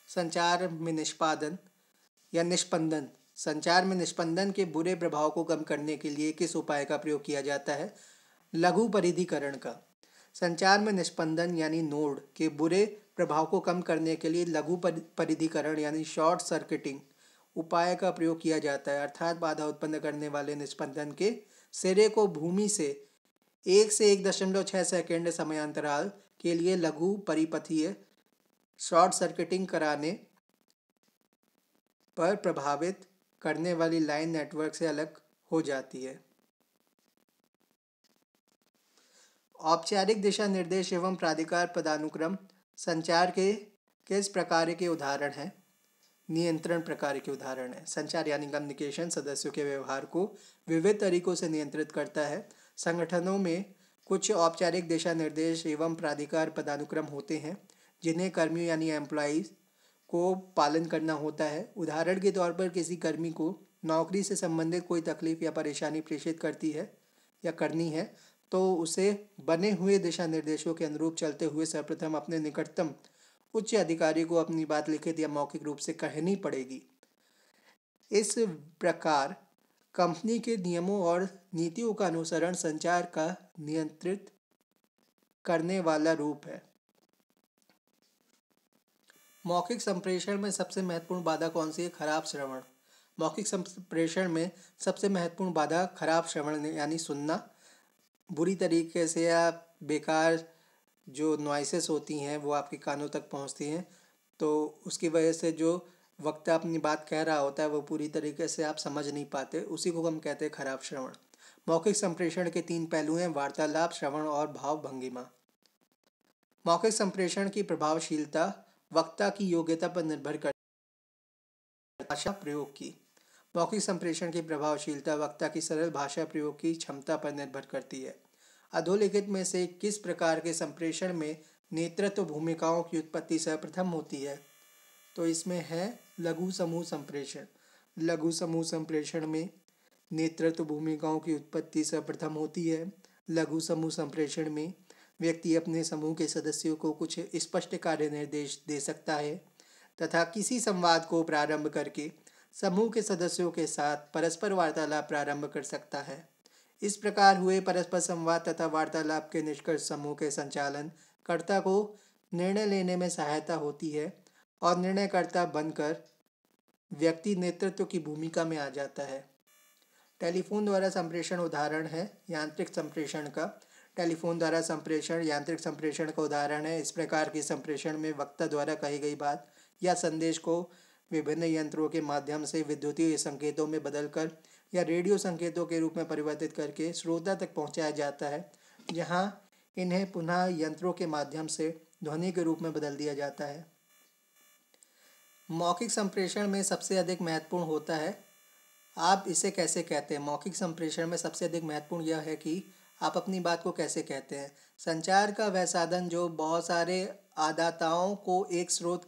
संचार में निष्पादन या निष्पंदन। संचार में निष्पंदन के बुरे प्रभाव को कम करने के लिए किस उपाय का प्रयोग किया जाता है? लघु परिधिकरण का। संचार में निष्पंदन यानी नोड के बुरे प्रभाव को कम करने के लिए लघु परिधिकरण यानी शॉर्ट सर्किटिंग उपाय का प्रयोग किया जाता है, अर्थात बाधा उत्पन्न करने वाले निष्पंदन के सिरे को भूमि से 1 से 1.6 सेकेंड समयांतराल के लिए लघु परिपथीय शॉर्ट सर्किटिंग कराने पर प्रभावित करने वाली लाइन नेटवर्क से अलग हो जाती है। औपचारिक दिशा निर्देश एवं प्राधिकार पदानुक्रम संचार के किस प्रकार के उदाहरण हैं? नियंत्रण प्रकार के उदाहरण है। संचार यानी कम्युनिकेशन सदस्यों के व्यवहार को विविध तरीकों से नियंत्रित करता है। संगठनों में कुछ औपचारिक दिशा निर्देश एवं प्राधिकार पदानुक्रम होते हैं जिन्हें कर्मियों यानी एम्प्लॉइज को पालन करना होता है। उदाहरण के तौर पर किसी कर्मी को नौकरी से संबंधित कोई तकलीफ या परेशानी प्रेषित करती है या करनी है तो उसे बने हुए दिशा निर्देशों के अनुरूप चलते हुए सर्वप्रथम अपने निकटतम उच्च अधिकारी को अपनी बात लिखित या मौखिक रूप से कहनी पड़ेगी। इस प्रकार कंपनी के नियमों और नीतियों का अनुसरण संचार का नियंत्रित करने वाला रूप है। मौखिक संप्रेषण में सबसे महत्वपूर्ण बाधा कौन सी है? खराब श्रवण। मौखिक संप्रेषण में सबसे महत्वपूर्ण बाधा खराब श्रवण यानी सुनना बुरी तरीके से या बेकार जो नॉइसेस होती हैं वो आपके कानों तक पहुंचती हैं, तो उसकी वजह से जो वक्ता अपनी बात कह रहा होता है वो पूरी तरीके से आप समझ नहीं पाते, उसी को हम कहते हैं खराब श्रवण। मौखिक संप्रेषण के 3 पहलू हैं: वार्तालाप, श्रवण और भाव भंगिमा। मौखिक संप्रेषण की प्रभावशीलता वक्ता की योग्यता पर निर्भर करती है। भाषा प्रयोग की। मौखिक संप्रेषण की प्रभावशीलता वक्ता की सरल भाषा प्रयोग की क्षमता पर निर्भर करती है। अधोलिखित में से किस प्रकार के संप्रेषण में नेतृत्व भूमिकाओं की उत्पत्ति सर्वप्रथम होती है? तो इसमें है लघु समूह संप्रेषण। लघु समूह संप्रेषण में नेतृत्व भूमिकाओं की उत्पत्ति सर्वप्रथम होती है। लघु समूह संप्रेषण में व्यक्ति अपने समूह के सदस्यों को कुछ स्पष्ट कार्य निर्देश दे सकता है तथा किसी संवाद को प्रारंभ करके समूह के सदस्यों के साथ परस्पर वार्तालाप प्रारंभ कर सकता है। इस प्रकार हुए परस्पर संवाद तथा वार्तालाप के निष्कर्ष समूह के संचालन कर्ता को निर्णय लेने में सहायता होती है और निर्णयकर्ता बनकर व्यक्ति नेतृत्व की भूमिका में आ जाता है। टेलीफोन द्वारा संप्रेषण उदाहरण है यांत्रिक संप्रेषण का। टेलीफोन द्वारा संप्रेषण यांत्रिक संप्रेषण का उदाहरण है। इस प्रकार के संप्रेषण में वक्ता द्वारा कही गई बात या संदेश को विभिन्न यंत्रों के माध्यम से विद्युतीय संकेतों में बदलकर या रेडियो संकेतों के रूप में परिवर्तित करके श्रोता तक पहुंचाया जाता है, जहां इन्हें पुनः यंत्रों के माध्यम से ध्वनि के रूप में बदल दिया जाता है। मौखिक संप्रेषण में सबसे अधिक महत्वपूर्ण होता है, आप इसे कैसे कहते हैं। मौखिक संप्रेषण में सबसे अधिक महत्वपूर्ण यह है कि आप अपनी बात को कैसे कहते हैं। संचार का वह साधन जो बहुत सारे आदाताओं को एक स्रोत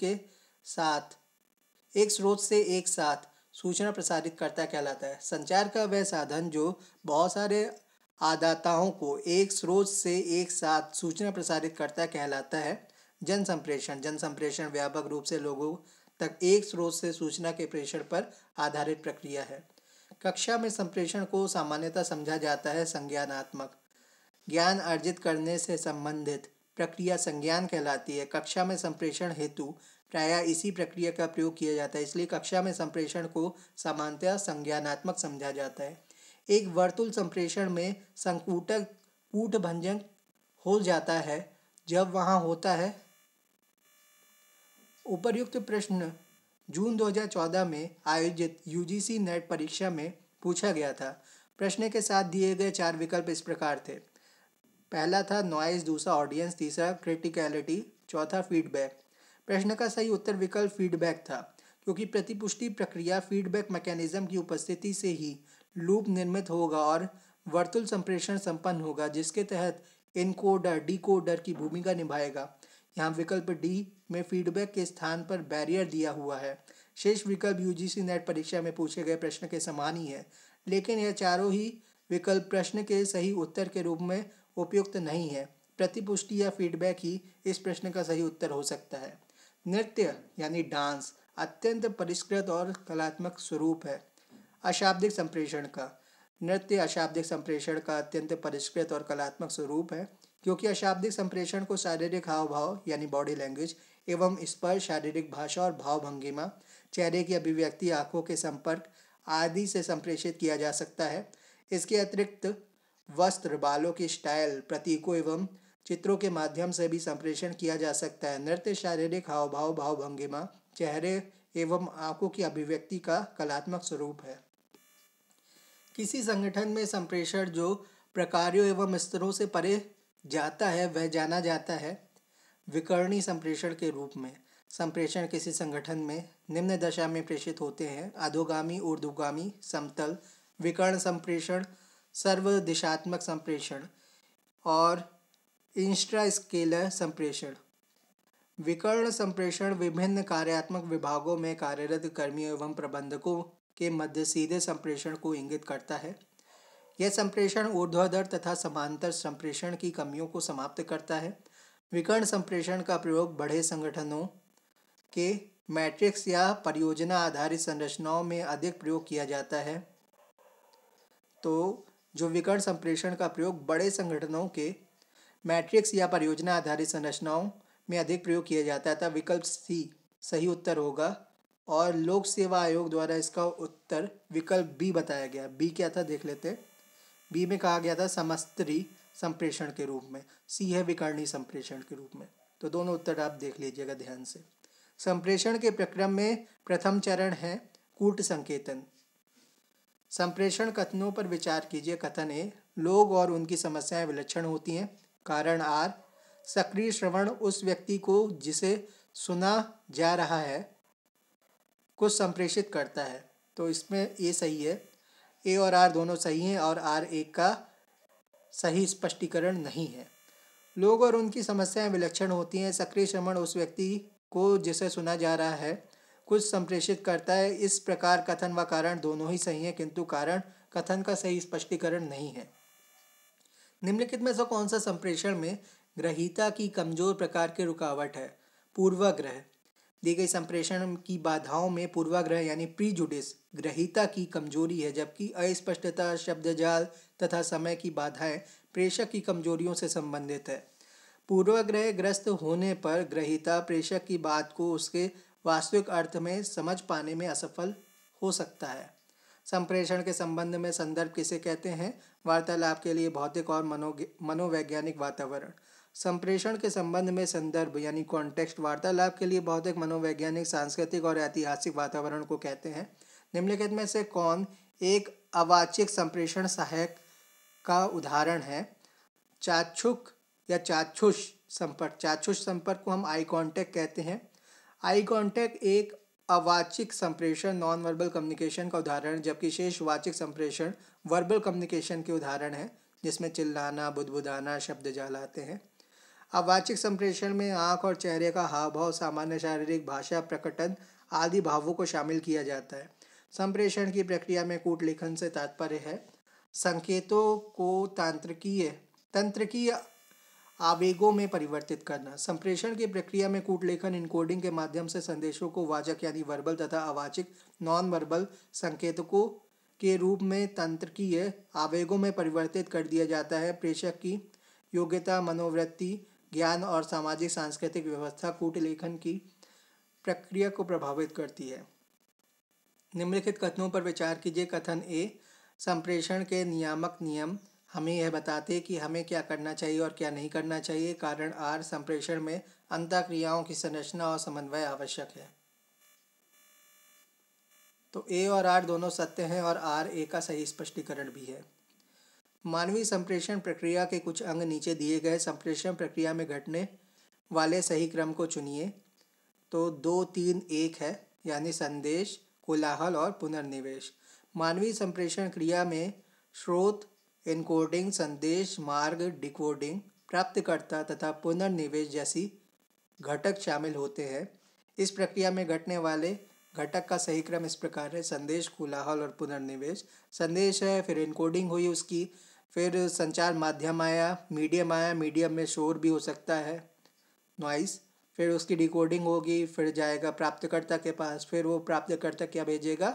से एक साथ सूचना प्रसारित करता कहलाता है। संचार का वह साधन जो बहुत सारे आदाताओं को एक स्रोत से एक साथ सूचना प्रसारित करता कहलाता है जन संप्रेषण। जन संप्रेषण व्यापक रूप से लोगों तक एक स्रोत से सूचना के प्रेषण पर आधारित प्रक्रिया है। कक्षा में संप्रेषण को सामान्यतः समझा जाता है संज्ञानात्मक। ज्ञान अर्जित करने से संबंधित प्रक्रिया संज्ञान कहलाती है। कक्षा में संप्रेषण हेतु प्रायः इसी प्रक्रिया का प्रयोग किया जाता है, इसलिए कक्षा में संप्रेषण को सामान्यतः संज्ञानात्मक समझा जाता है। एक वर्तुल संप्रेषण में संकूटक कूटभंजक हो जाता है जब वहाँ होता है। उपर्युक्त प्रश्न जून 2014 में आयोजित यूजीसी नेट परीक्षा में पूछा गया था। प्रश्न के साथ दिए गए 4 विकल्प इस प्रकार थे। पहला था नॉइज, दूसरा ऑडियंस, तीसरा क्रिटिकलिटी, चौथा फीडबैक। प्रश्न का सही उत्तर विकल्प फीडबैक था, क्योंकि प्रतिपुष्टि प्रक्रिया फीडबैक मैकेनिज्म की उपस्थिति से ही लूप निर्मित होगा और वर्तुल संप्रेषण संपन्न होगा, जिसके तहत इनकोडर डिकोडर की भूमिका निभाएगा। यहाँ विकल्प डी में फीडबैक के स्थान पर बैरियर दिया हुआ है। शेष विकल्प यूजीसी नेट परीक्षा में पूछे गए प्रश्न के समान ही है, लेकिन यह चारों ही विकल्प प्रश्न के सही उत्तर के रूप में उपयुक्त नहीं है। प्रतिपुष्टि या फीडबैक ही इस प्रश्न का सही उत्तर हो सकता है। नृत्य यानी डांस अत्यंत परिष्कृत और कलात्मक स्वरूप है अशाब्दिक संप्रेषण का। नृत्य अशाब्दिक संप्रेषण का अत्यंत परिष्कृत और कलात्मक स्वरूप है, क्योंकि अशाब्दिक संप्रेषण को शारीरिक हाव भाव यानी बॉडी लैंग्वेज एवं स्पर्श, शारीरिक भाषा और भाव भंगिमा, चेहरे की अभिव्यक्ति, आंखों के संपर्क आदि से संप्रेषित किया जा सकता है। इसके अतिरिक्त वस्त्र, बालों की स्टाइल, प्रतीकों एवं चित्रों के माध्यम से भी संप्रेषण किया जा सकता है। नृत्य शारीरिक हाव भाव, भाव भंगिमा, चेहरे एवं आंखों की अभिव्यक्ति का कलात्मक स्वरूप है। किसी संगठन में संप्रेषण जो प्रकारों एवं स्तरों से परे जाता है वह जाना जाता है विकर्णी संप्रेषण के रूप में। संप्रेषण किसी संगठन में निम्न दशा में प्रेषित होते हैं: अधोगामी, ऊर्ध्वगामी, समतल, विकर्ण संप्रेषण, सर्वदिशात्मक संप्रेषण और इंट्रास्केलर संप्रेषण। विकर्ण संप्रेषण विभिन्न कार्यात्मक विभागों में कार्यरत कर्मियों एवं प्रबंधकों के मध्य सीधे संप्रेषण को इंगित करता है। यह संप्रेषण ऊर्ध्वाधर तथा समांतर संप्रेषण की कमियों को समाप्त करता है। विकर्ण संप्रेषण का प्रयोग बड़े संगठनों के मैट्रिक्स या परियोजना आधारित संरचनाओं में अधिक प्रयोग किया जाता है। तो जो विकर्ण संप्रेषण का प्रयोग बड़े संगठनों के मैट्रिक्स या परियोजना आधारित संरचनाओं में अधिक प्रयोग किया जाता है, तब विकल्प सी सही उत्तर होगा। और लोक सेवा आयोग द्वारा इसका उत्तर विकल्प बी बताया गया। बी क्या था देख लेते हैं। बी में कहा गया था समस्तरी संप्रेषण के रूप में, सी है विकर्णी संप्रेषण के रूप में। तो दोनों उत्तर आप देख लीजिएगा ध्यान से। संप्रेषण के प्रक्रम में प्रथम चरण है कूट संकेतन। संप्रेषण कथनों पर विचार कीजिए। कथन ए, लोग और उनकी समस्याएं विलक्षण होती हैं। कारण आर, सक्रिय श्रवण उस व्यक्ति को जिसे सुना जा रहा है कुछ संप्रेषित करता है। तो इसमें ए सही है। ए और आर दोनों सही हैं और आर एक का सही स्पष्टीकरण नहीं है। लोग और उनकी समस्याएं विलक्षण होती हैं। सक्रिय श्रवण उस व्यक्ति को जिसे सुना जा रहा है कुछ संप्रेषित करता है। इस प्रकार कथन व कारण दोनों ही सही हैं, किंतु कारण कथन का सही स्पष्टीकरण नहीं है। निम्नलिखित में से कौन सा संप्रेषण में ग्रहीता की कमजोर प्रकार की रुकावट है? पूर्वाग्रह। दी गई संप्रेषण की बाधाओं में पूर्वाग्रह यानी प्रीजुडिस ग्रहीता की कमजोरी है, जबकि अस्पष्टता, शब्दजाल तथा समय की बाधाएं प्रेषक की कमजोरियों से संबंधित है। पूर्वाग्रह ग्रस्त होने पर ग्रहीता प्रेषक की बात को उसके वास्तविक अर्थ में समझ पाने में असफल हो सकता है। संप्रेषण के संबंध में संदर्भ किसे कहते हैं? वार्तालाप के लिए भौतिक और मनोवैज्ञानिक वातावरण। संप्रेषण के संबंध में संदर्भ यानी कॉन्टेक्स्ट वार्तालाप के लिए भौतिक, मनोवैज्ञानिक, सांस्कृतिक और ऐतिहासिक वातावरण को कहते हैं। निम्नलिखित में से कौन एक अवाच्यक संप्रेषण सहायक का उदाहरण है? चाक्षुष या चाक्षुष संपर्क। चाक्षुष संपर्क को हम आई कांटेक्ट कहते हैं। आई कांटेक्ट एक अवाचिक संप्रेषण नॉन वर्बल कम्युनिकेशन का उदाहरण, जबकि शेष वाचिक संप्रेषण वर्बल कम्युनिकेशन के उदाहरण है, जिसमें चिल्लाना, बुदबुदाना, शब्द जाल आते हैं। अवाचिक संप्रेषण में आँख और चेहरे का हाव भाव, सामान्य शारीरिक भाषा प्रकटन आदि भावों को शामिल किया जाता है। संप्रेषण की प्रक्रिया में कूट लेखन से तात्पर्य है संकेतों को तंत्रिकीय आवेगों में परिवर्तित करना। संप्रेषण की प्रक्रिया में कूट लेखन इनकोडिंग के माध्यम से संदेशों को वाचक यानी वर्बल तथा अवाचिक नॉन वर्बल संकेतकों के रूप में तंत्रिकीय आवेगों में परिवर्तित कर दिया जाता है। प्रेषक की योग्यता, मनोवृत्ति, ज्ञान और सामाजिक सांस्कृतिक व्यवस्था कूट लेखन की प्रक्रिया को प्रभावित करती है। निम्नलिखित कथनों पर विचार कीजिए। कथन ए, संप्रेषण के नियामक नियम हमें यह बताते हैं कि हमें क्या करना चाहिए और क्या नहीं करना चाहिए। कारण आर, संप्रेषण में अंतःक्रियाओं की संरचना और समन्वय आवश्यक है। तो ए और आर दोनों सत्य हैं और आर ए का सही स्पष्टीकरण भी है। मानवीय संप्रेषण प्रक्रिया के कुछ अंग नीचे दिए गए संप्रेषण प्रक्रिया में घटने वाले सही क्रम को चुनिए। तो 2, 3, 1 है, यानी संदेश, कोलाहल और पुनर्निवेश। मानवीय संप्रेषण क्रिया में स्रोत, एन्कोडिंग, संदेश मार्ग, डिकोडिंग, प्राप्तकर्ता तथा पुनर्निवेश जैसी घटक शामिल होते हैं। इस प्रक्रिया में घटने वाले घटक का सही क्रम इस प्रकार है: संदेश, कोलाहल और पुनर्निवेश। संदेश है, फिर एन्कोडिंग हुई उसकी, फिर संचार माध्यम आया, मीडियम में शोर भी हो सकता है, नॉइस, फिर उसकी डिकोडिंग होगी, फिर जाएगा प्राप्तकर्ता के पास, फिर वो प्राप्तकर्ता क्या भेजेगा?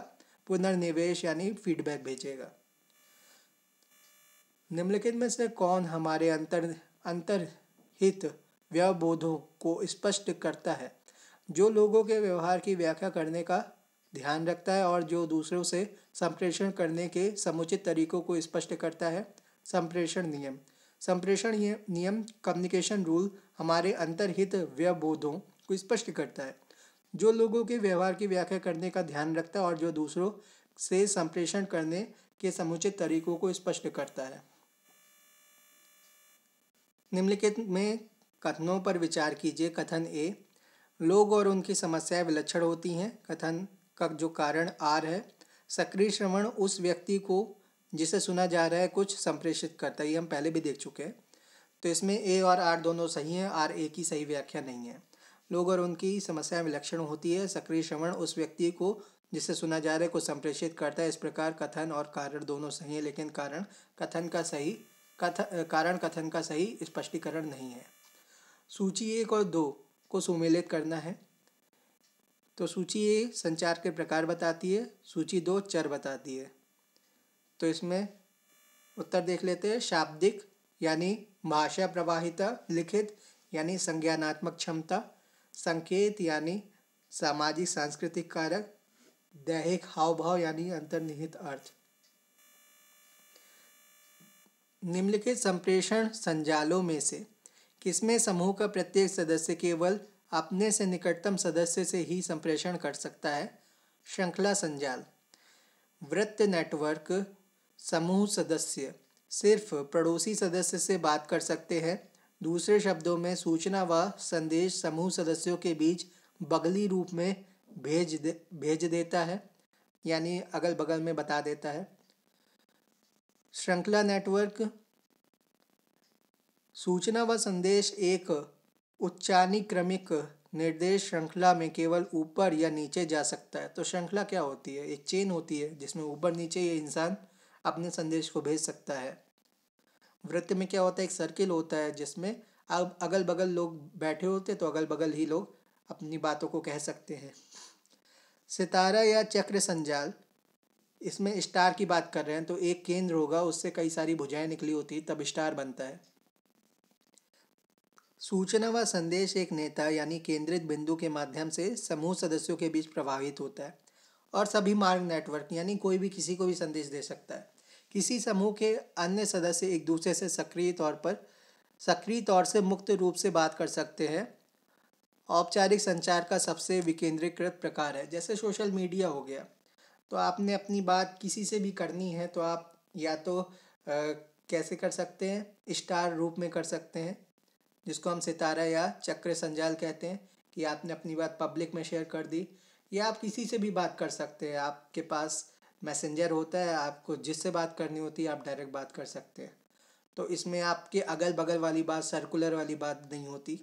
पुनर्निवेश यानी फीडबैक भेजेगा। निम्नलिखित में से कौन हमारे अंतर्हित व्यवबोधों को स्पष्ट करता है? जो लोगों के व्यवहार की व्याख्या करने का ध्यान रखता है और जो दूसरों से संप्रेषण करने के समुचित तरीकों को स्पष्ट करता है। संप्रेषण नियम। संप्रेषण नियम कम्युनिकेशन रूल हमारे अंतर्हित व्यवबोधों को स्पष्ट करता है। जो लोगों के व्यवहार की व्याख्या करने का ध्यान रखता है और जो दूसरों से संप्रेषण करने के समुचित तरीकों को स्पष्ट करता है। निम्नलिखित में कथनों पर विचार कीजिए। कथन ए, लोग और उनकी समस्याएं विलक्षण होती हैं। कथन का जो कारण आर है, सक्रिय श्रवण उस व्यक्ति को जिसे सुना जा रहा है कुछ संप्रेषित करता है। ये हम पहले भी देख चुके हैं। तो इसमें ए और आर दोनों सही हैं, आर ए की सही व्याख्या नहीं है। लोग और उनकी समस्याएं विलक्षण होती है, सक्रिय श्रवण उस व्यक्ति को जिसे सुना जा रहा है को संप्रेषित करता है। इस प्रकार कथन और कारण दोनों सही है, लेकिन कारण कथन का सही स्पष्टीकरण नहीं है। सूची 1 और 2 को सुमेलित करना है। तो सूची ए संचार के प्रकार बताती है, सूची 2 चर बताती है। तो इसमें उत्तर देख लेते हैं। शाब्दिक यानी भाषा प्रवाहिता, लिखित यानी संज्ञानात्मक क्षमता, संकेत यानी सामाजिक सांस्कृतिक कारक, दैहिक हाव भाव यानी अंतर्निहित अर्थ। निम्नलिखित संप्रेषण संजालों में से किसमें समूह का प्रत्येक सदस्य केवल अपने से निकटतम सदस्य से ही संप्रेषण कर सकता है? श्रृंखला संजाल। वृत्त नेटवर्क समूह सदस्य सिर्फ पड़ोसी सदस्य से बात कर सकते हैं। दूसरे शब्दों में सूचना व संदेश समूह सदस्यों के बीच बगली रूप में भेज देता है, यानी अगल बगल में बता देता है। श्रृंखला नेटवर्क सूचना व संदेश एक उच्चानुक्रमिक निर्देश श्रृंखला में केवल ऊपर या नीचे जा सकता है। तो श्रृंखला क्या होती है? एक चेन होती है जिसमें ऊपर नीचे ये इंसान अपने संदेश को भेज सकता है। वृत्त में क्या होता है? एक सर्किल होता है जिसमें अब अगल बगल लोग बैठे होते हैं, तो अगल बगल ही लोग अपनी बातों को कह सकते हैं। सितारा या चक्र संजाल, इसमें स्टार की बात कर रहे हैं, तो एक केंद्र होगा, उससे कई सारी भुजाएं निकली होती तब स्टार बनता है। सूचना व संदेश एक नेता यानी केंद्रित बिंदु के माध्यम से समूह सदस्यों के बीच प्रवाहित होता है। और सभी मार्ग नेटवर्क यानी कोई भी किसी को भी संदेश दे सकता है। किसी समूह के अन्य सदस्य एक दूसरे से सक्रिय तौर से मुक्त रूप से बात कर सकते हैं। औपचारिक संचार का सबसे विकेंद्रीकृत प्रकार है, जैसे सोशल मीडिया हो गया। तो आपने अपनी बात किसी से भी करनी है तो आप या तो कैसे कर सकते हैं? स्टार रूप में कर सकते हैं, जिसको हम सितारा या चक्र संजाल कहते हैं, कि आपने अपनी बात पब्लिक में शेयर कर दी। या आप किसी से भी बात कर सकते हैं, आपके पास मैसेंजर होता है, आपको जिससे बात करनी होती है आप डायरेक्ट बात कर सकते हैं। तो इसमें आपके अगल बगल वाली बात, सर्कुलर वाली बात नहीं होती,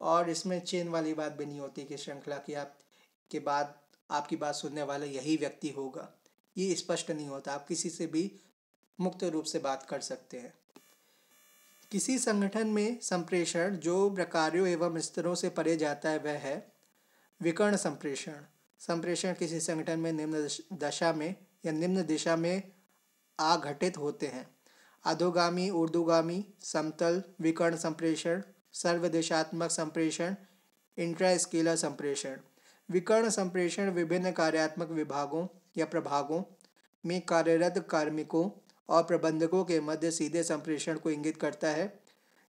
और इसमें चेन वाली बात भी नहीं होती कि श्रृंखला की आप के बाद आपकी बात सुनने वाला यही व्यक्ति होगा, ये स्पष्ट नहीं होता। आप किसी से भी मुक्त रूप से बात कर सकते हैं। किसी संगठन में संप्रेषण जो प्रकारों एवं स्तरों से परे जाता है वह है विकर्ण संप्रेषण। संप्रेषण किसी संगठन में निम्न दशा में या निम्न दिशा में आघटित होते हैं: अधोगामी, ऊर्ध्वगामी, समतल, विकर्ण संप्रेषण, सर्वदिशात्मक संप्रेषण, इंट्रास्केलर संप्रेषण। विकर्ण संप्रेषण विभिन्न कार्यात्मक विभागों या प्रभागों में कार्यरत कार्मिकों और प्रबंधकों के मध्य सीधे संप्रेषण को इंगित करता है।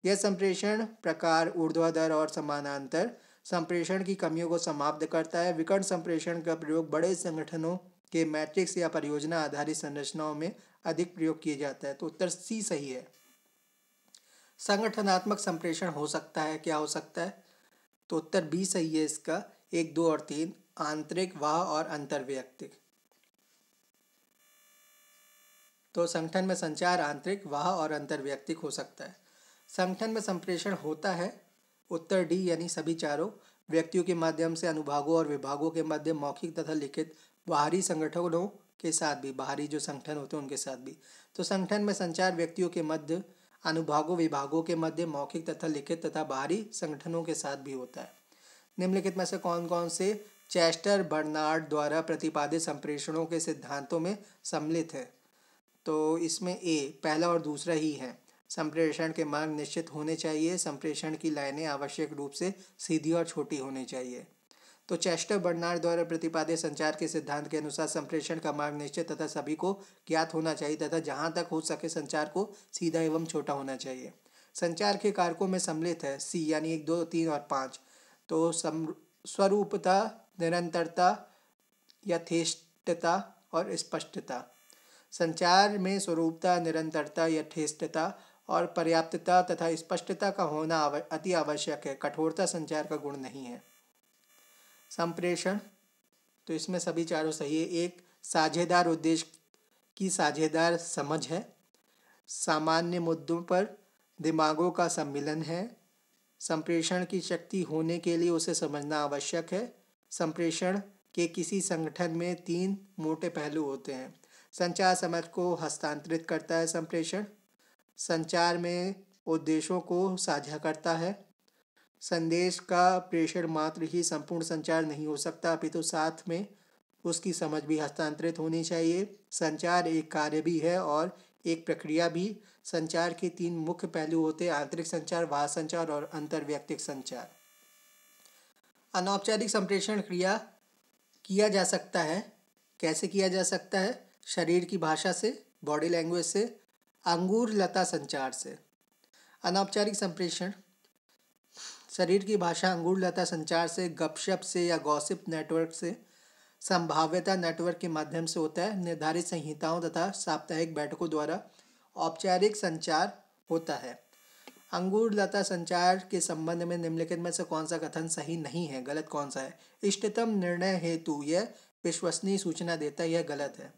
यह संप्रेषण प्रकार ऊर्ध्वाधर और समानांतर संप्रेषण की कमियों को समाप्त करता है। विकर्ण संप्रेषण का प्रयोग बड़े संगठनों के मैट्रिक्स या परियोजना आधारित संरचनाओं में अधिक प्रयोग किया जाता है। तो उत्तर सी सही है। संगठनात्मक संप्रेषण हो सकता है, क्या हो सकता है? तो उत्तर बी सही है इसका, 1, 2 और 3, आंतरिक, वाह और अंतर्वैयक्तिक। तो संगठन में संचार आंतरिक, वाह और अंतर्वैयक्तिक हो सकता है। संगठन में संप्रेषण होता है, उत्तर डी यानी सभी चारों, व्यक्तियों के माध्यम से अनुभागों और विभागों के मध्य मौखिक तथा लिखित, बाहरी संगठनों के साथ भी, बाहरी जो संगठन होते हैं उनके साथ भी। तो संगठन में संचार व्यक्तियों के मध्य, अनुभागों विभागों के मध्य मौखिक तथा लिखित तथा बाहरी संगठनों के साथ भी होता है। निम्नलिखित में से कौन कौन से चेस्टर बर्नार्ड द्वारा प्रतिपादित संप्रेषणों के सिद्धांतों में सम्मिलित है? तो इसमें ए पहला और दूसरा ही है। संप्रेषण के मार्ग निश्चित होने चाहिए। संप्रेषण की लाइनें आवश्यक रूप से सीधी और छोटी होनी चाहिए। तो चेस्टर बर्नार्ड द्वारा प्रतिपादित संचार के सिद्धांत के अनुसार संप्रेषण का मार्ग निश्चित तथा सभी को ज्ञात होना चाहिए तथा जहाँ तक हो सके संचार को सीधा एवं छोटा होना चाहिए। संचार के कारकों में सम्मिलित है सी यानी 1, 2, 3 और 5। तो स्वरूपता, निरंतरता, यथेष्टता और स्पष्टता। संचार में स्वरूपता, निरंतरता, यथेष्टता और पर्याप्तता तथा स्पष्टता का होना अति आवश्यक है। कठोरता संचार का गुण नहीं है। संप्रेषण, तो इसमें सभी चारों सही है। 1, साझेदार उद्देश्य की साझेदार समझ है। सामान्य मुद्दों पर दिमागों का सम्मिलन है। संप्रेषण की शक्ति होने के लिए उसे समझना आवश्यक है। संप्रेषण के किसी संगठन में 3 मोटे पहलू होते हैं। संचार समझ को हस्तांतरित करता है संप्रेषण। संचार में उद्देश्यों को साझा करता है। संदेश का प्रेषण मात्र ही संपूर्ण संचार नहीं हो सकता, अपितु साथ में उसकी समझ भी हस्तांतरित होनी चाहिए। संचार एक कार्य भी है और एक प्रक्रिया भी। संचार के 3 मुख्य पहलू होते हैं: आंतरिक संचार, बाह्य संचार और अंतर्वैयक्तिक संचार। अनौपचारिक संप्रेषण क्रिया किया जा सकता है। कैसे किया जा सकता है? शरीर की भाषा से, बॉडी लैंग्वेज से, अंगूर लता संचार से। अनौपचारिक संप्रेषण शरीर की भाषा, अंगूर लता संचार से, गपशप से या गॉसिप नेटवर्क से, संभाव्यता नेटवर्क के माध्यम से होता है। निर्धारित संहिताओं तथा साप्ताहिक बैठकों द्वारा औपचारिक संचार होता है। अंगूर लता संचार के संबंध में निम्नलिखित में से कौन सा कथन सही नहीं है? गलत कौन सा है? इष्टतम निर्णय हेतु यह विश्वसनीय सूचना देता है, यह गलत है।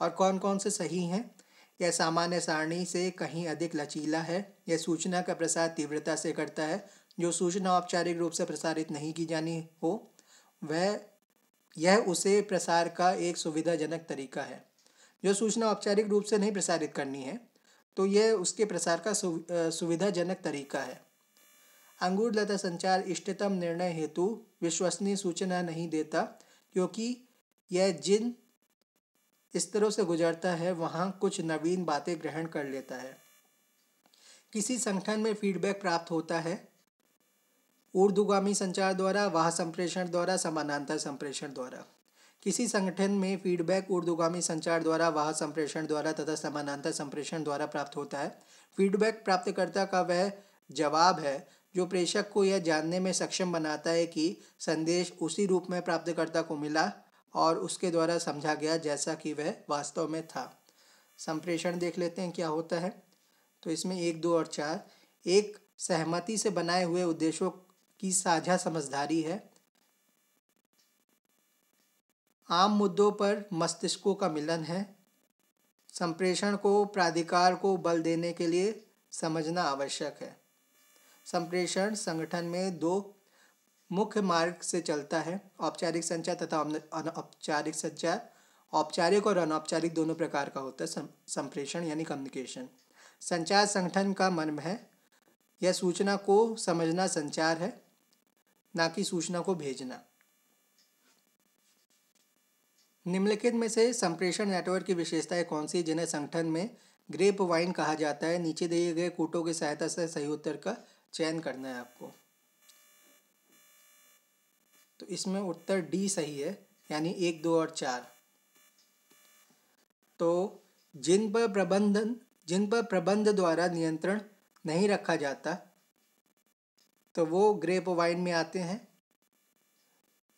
और कौन कौन से सही हैं? यह सामान्य सारणी से कहीं अधिक लचीला है। यह सूचना का प्रसार तीव्रता से करता है। जो सूचना औपचारिक रूप से प्रसारित नहीं की जानी हो यह उसे प्रसार का एक सुविधाजनक तरीका है। जो सूचना औपचारिक रूप से नहीं प्रसारित करनी है तो यह उसके प्रसार का सुविधाजनक तरीका है। अंगूर लता संचार इष्टतम निर्णय हेतु विश्वसनीय सूचना नहीं देता, क्योंकि यह जिन स्तरों से गुजरता है वहाँ कुछ नवीन बातें ग्रहण कर लेता है। किसी संगठन में फीडबैक प्राप्त होता है ऊर्ध्वगामी संचार द्वारा, वाह संप्रेषण द्वारा, समानांतर संप्रेषण द्वारा। किसी संगठन में फीडबैक ऊर्ध्वगामी संचार द्वारा, वाह संप्रेषण द्वारा तथा समानांतर संप्रेषण द्वारा प्राप्त होता है। फीडबैक प्राप्तकर्ता का वह जवाब है जो प्रेषक को यह जानने में सक्षम बनाता है कि संदेश उसी रूप में प्राप्तकर्ता को मिला और उसके द्वारा समझा गया जैसा कि वह वास्तव में था। संप्रेषण देख लेते हैं क्या होता है। तो इसमें 1, 2 और 4। 1, सहमति से बनाए हुए उद्देश्यों की साझा समझदारी है। आम मुद्दों पर मस्तिष्कों का मिलन है। संप्रेषण को प्राधिकार को बल देने के लिए समझना आवश्यक है। संप्रेषण संगठन में 2 मुख्य मार्ग से चलता है। औपचारिक संचार तथा अनौपचारिक संचार, औपचारिक और अनौपचारिक दोनों प्रकार का होता है संप्रेषण यानी कम्युनिकेशन। संचार संगठन का मर्म है। यह सूचना को समझना संचार है, ना कि सूचना को भेजना। निम्नलिखित में से संप्रेषण नेटवर्क की विशेषताएं कौन सी, जिन्हें संगठन में ग्रेप वाइन कहा जाता है? नीचे दिए गए कोटों की सहायता से सही उत्तर का चयन करना है आपको। तो इसमें उत्तर डी सही है, यानी 1, 2 और 4। तो जिन पर प्रबंध द्वारा नियंत्रण नहीं रखा जाता तो वो ग्रेप वाइन में आते हैं।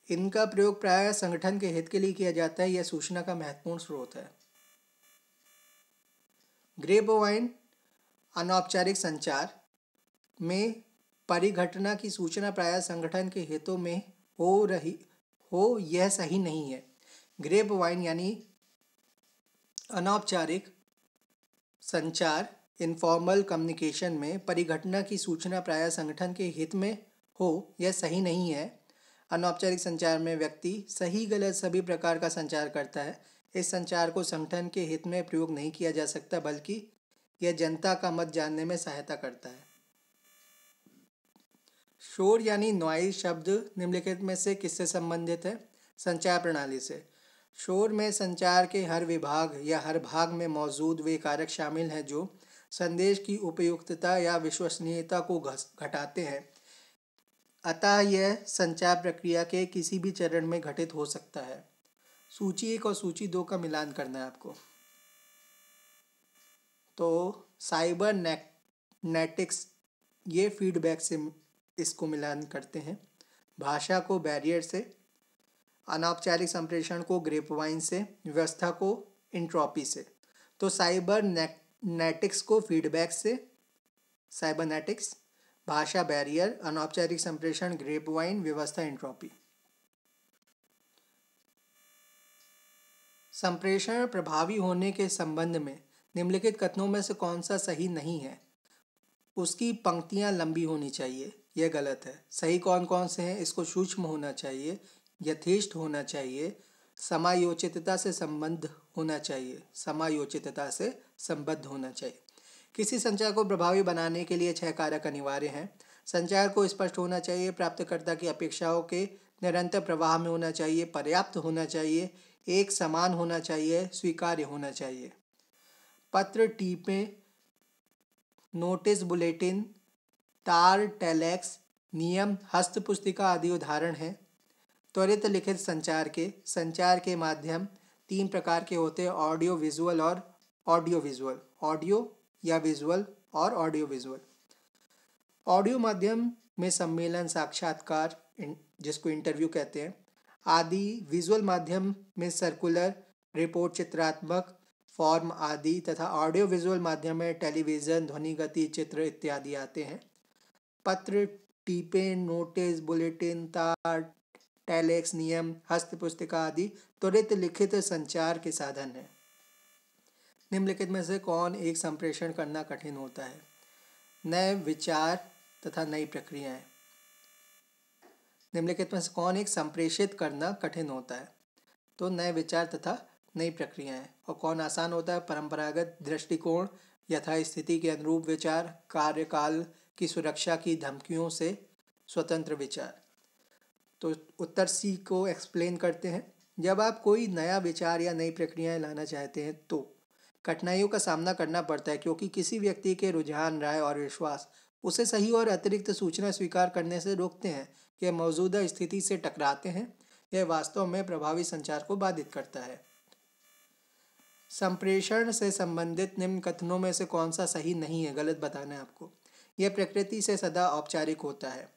इनका प्रयोग प्रायः संगठन के हित के लिए किया जाता है। यह सूचना का महत्वपूर्ण स्रोत है। ग्रेप वाइन अनौपचारिक संचार में परिघटना की सूचना प्रायः संगठन के हितों में हो यह सही नहीं है। ग्रेप वाइन यानी अनौपचारिक संचार इनफॉर्मल कम्युनिकेशन में परिघटना की सूचना प्रायः संगठन के हित में हो यह सही नहीं है। अनौपचारिक संचार में व्यक्ति सही गलत सभी प्रकार का संचार करता है। इस संचार को संगठन के हित में प्रयोग नहीं किया जा सकता, बल्कि यह जनता का मत जानने में सहायता करता है। शोर यानी नॉइज शब्द निम्नलिखित में से किससे संबंधित है? संचार प्रणाली से। शोर में संचार के हर विभाग या हर भाग में मौजूद वे कारक शामिल हैं जो संदेश की उपयुक्तता या विश्वसनीयता को घटाते हैं। अतः यह संचार प्रक्रिया के किसी भी चरण में घटित हो सकता है। सूची 1 और सूची 2 का मिलान करना है आपको। तो साइबर नेटिक्स ये फीडबैक से इसको मिलान करते हैं। भाषा को बैरियर से, अनौपचारिक संप्रेषण को ग्रेपवाइन से, व्यवस्था को इंट्रोपी से। तो साइबर नेटिक्स को फीडबैक से, साइबरनेटिक्स, भाषा बैरियर, अनौपचारिक संप्रेषण ग्रेपवाइन, व्यवस्था इंट्रोपी। संप्रेषण प्रभावी होने के संबंध में निम्नलिखित कथनों में से कौन सा सही नहीं है? उसकी पंक्तियां लंबी होनी चाहिए, यह गलत है। सही कौन कौन से हैं? इसको सूक्ष्म होना चाहिए, यथेष्ट होना चाहिए, समायोचितता से संबंध होना चाहिए, समायोचितता से संबद्ध होना चाहिए। किसी संचार को प्रभावी बनाने के लिए 6 कारक अनिवार्य हैं। संचार को स्पष्ट होना चाहिए, प्राप्तकर्ता की अपेक्षाओं के निरंतर प्रवाह में होना चाहिए, पर्याप्त होना चाहिए, एक समान होना चाहिए, स्वीकार्य होना चाहिए। पत्र, टीपें, नोटिस, बुलेटिन, तार, टेलेक्स, नियम, हस्त पुस्तिका आदि उदाहरण हैं। त्वरित लिखित संचार के माध्यम 3 प्रकार के होते हैं: ऑडियो विजुअल और ऑडियो विजुअल। ऑडियो या विजुअल और ऑडियो विजुअल। ऑडियो माध्यम में सम्मेलन, साक्षात्कार जिसको इंटरव्यू कहते हैं आदि। विजुअल माध्यम में सर्कुलर, रिपोर्ट, चित्रात्मक, फॉर्म आदि। तथा ऑडियो विजुअल माध्यम में टेलीविज़न, ध्वनिगति, चित्र इत्यादि आते हैं। पत्र, टीपें, नोटिस, बुलेटिन, तार, टेलेक्स, नियम, हस्त पुस्तिका आदि त्वरित लिखित संचार के साधन हैं। निम्नलिखित में से कौन एक संप्रेषण करना कठिन होता है? नए विचार तथा नई प्रक्रियाएं। निम्नलिखित में से कौन एक संप्रेषित करना कठिन होता है? तो नए विचार तथा नई प्रक्रियाएं। और कौन आसान होता है? परंपरागत दृष्टिकोण, यथास्थिति के अनुरूप विचार, कार्यकाल की सुरक्षा की धमकियों से स्वतंत्र विचार। तो उत्तर सी को एक्सप्लेन करते हैं। जब आप कोई नया विचार या नई प्रक्रियाएं लाना चाहते हैं तो कठिनाइयों का सामना करना पड़ता है, क्योंकि किसी व्यक्ति के रुझान, राय और विश्वास उसे सही और अतिरिक्त सूचना स्वीकार करने से रोकते हैं। यह मौजूदा स्थिति से टकराते हैं। यह वास्तव में प्रभावी संचार को बाधित करता है। संप्रेषण से संबंधित निम्न कथनों में से कौन सा सही नहीं है? गलत बताना है आपको। यह प्रकृति से सदा औपचारिक होता है।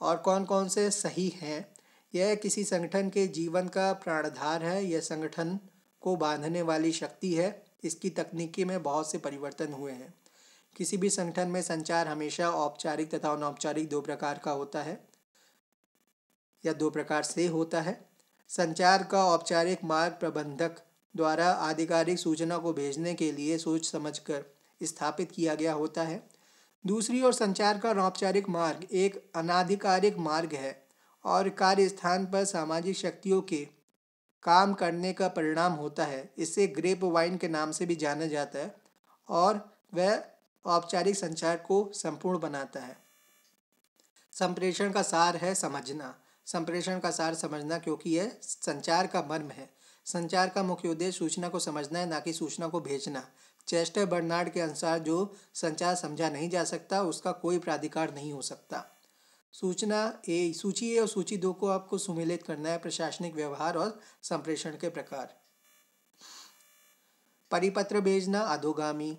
और कौन कौन से सही हैं? यह किसी संगठन के जीवन का प्राणधार है। यह संगठन को बांधने वाली शक्ति है। इसकी तकनीकी में बहुत से परिवर्तन हुए हैं। किसी भी संगठन में संचार हमेशा औपचारिक तथा अनौपचारिक 2 प्रकार का होता है या 2 प्रकार से होता है। संचार का औपचारिक मार्ग प्रबंधक द्वारा आधिकारिक सूचना को भेजने के लिए सोच समझकर स्थापित किया गया होता है। दूसरी ओर संचार का अनौपचारिक मार्ग एक अनाधिकारिक मार्ग है और कार्य स्थान पर सामाजिक शक्तियों के काम करने का परिणाम होता है। इसे ग्रेप वाइन के नाम से भी जाना जाता है और वह औपचारिक संचार को संपूर्ण बनाता है। संप्रेषण का सार है समझना। संप्रेषण का सार समझना, क्योंकि यह संचार का मर्म है। संचार का मुख्य उद्देश्य सूचना को समझना है, ना कि सूचना को भेजना। चेस्टर बर्नार्ड के अनुसार जो संचार समझा नहीं जा सकता उसका कोई प्राधिकार नहीं हो सकता। सूची ए और सूची 2 को आपको सुमेलित करना है। प्रशासनिक व्यवहार और संप्रेषण के प्रकार। परिपत्र भेजना अधोगामी।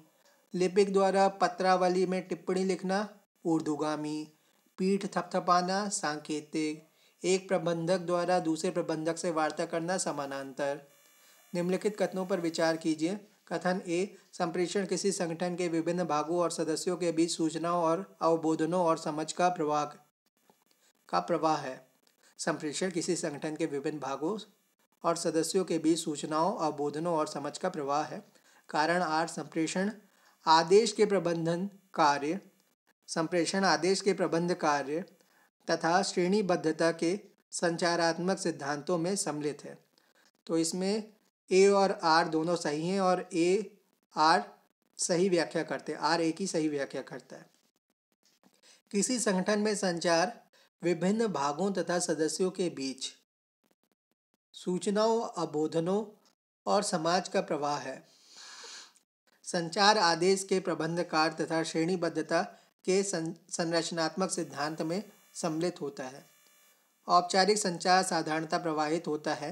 लिपिक द्वारा पत्रावली में टिप्पणी लिखना ऊर्ध्वगामी। पीठ थपथपाना सांकेतिक। एक प्रबंधक द्वारा दूसरे प्रबंधक से वार्ता करना समानांतर। निम्नलिखित कथनों पर विचार कीजिए। कथन ए, संप्रेषण किसी संगठन के विभिन्न भागों और सदस्यों के बीच सूचनाओं और अवबोधनों और समझ का प्रवाह है। संप्रेषण किसी संगठन के विभिन्न भागों और सदस्यों के बीच सूचनाओं, अवबोधनों और समझ का प्रवाह है। कारण आर, संप्रेषण आदेश के प्रबंध कार्य तथा श्रेणीबद्धता के संचारात्मक सिद्धांतों में सम्मिलित है। तो इसमें ए और आर दोनों सही हैं और ए आर सही व्याख्या करते हैं, आर ए की सही व्याख्या करता है। किसी संगठन में संचार विभिन्न भागों तथा सदस्यों के बीच सूचनाओं, अवबोधनों और समाज का प्रवाह है। संचार आदेश के प्रबंध कार्य तथा श्रेणीबद्धता के संरचनात्मक सिद्धांत में सम्मिलित होता है। औपचारिक संचार साधारणतः प्रवाहित होता है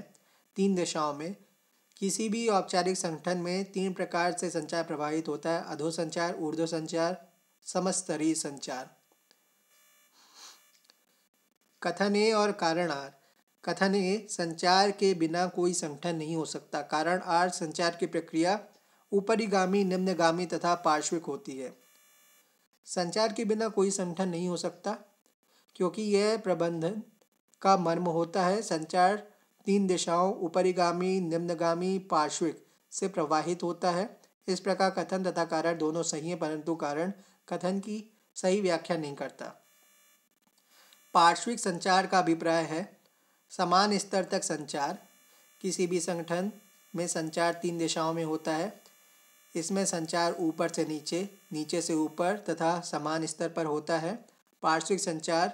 3 दिशाओं में। किसी भी औपचारिक संगठन में 3 प्रकार से संचार प्रवाहित होता है: अधो संचार, ऊर्ध्व संचार, समस्तरीय संचार। कथन ए और कारण आर। कथन ए, संचार के बिना कोई संगठन नहीं हो सकता। कारण आर, संचार की प्रक्रिया ऊपरीगामी, निम्नगामी तथा पार्श्विक होती है। संचार के बिना कोई संगठन नहीं हो सकता क्योंकि यह प्रबंधन का मर्म होता है। संचार 3 दिशाओं ऊपरीगामी, निम्नगामी, पार्श्विक से प्रवाहित होता है। इस प्रकार कथन तथा कारण दोनों सही हैं, परंतु कारण कथन की सही व्याख्या नहीं करता। पार्श्विक संचार का अभिप्राय है समान स्तर तक संचार। किसी भी संगठन में संचार 3 दिशाओं में होता है। इसमें संचार ऊपर से नीचे, नीचे से ऊपर तथा समान स्तर पर होता है। पार्श्विक संचार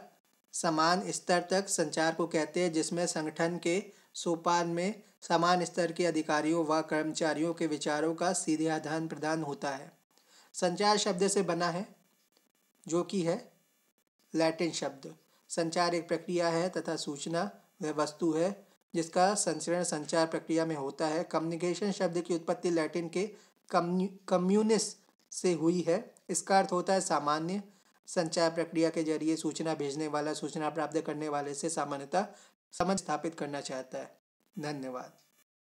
समान स्तर तक संचार को कहते हैं, जिसमें संगठन के सोपान में समान स्तर के अधिकारियों व कर्मचारियों के विचारों का सीधे आदान प्रदान होता है। संचार शब्द से बना है, जो कि है लैटिन शब्द। संचार एक प्रक्रिया है तथा सूचना वह वस्तु है जिसका संचरण संचार प्रक्रिया में होता है। कम्युनिकेशन शब्द की उत्पत्ति लैटिन के कम्युनिस से हुई है। इसका अर्थ होता है सामान्य। संचार प्रक्रिया के जरिए सूचना भेजने वाला सूचना प्राप्त करने वाले से सामान्यतः समझ स्थापित करना चाहता है। धन्यवाद।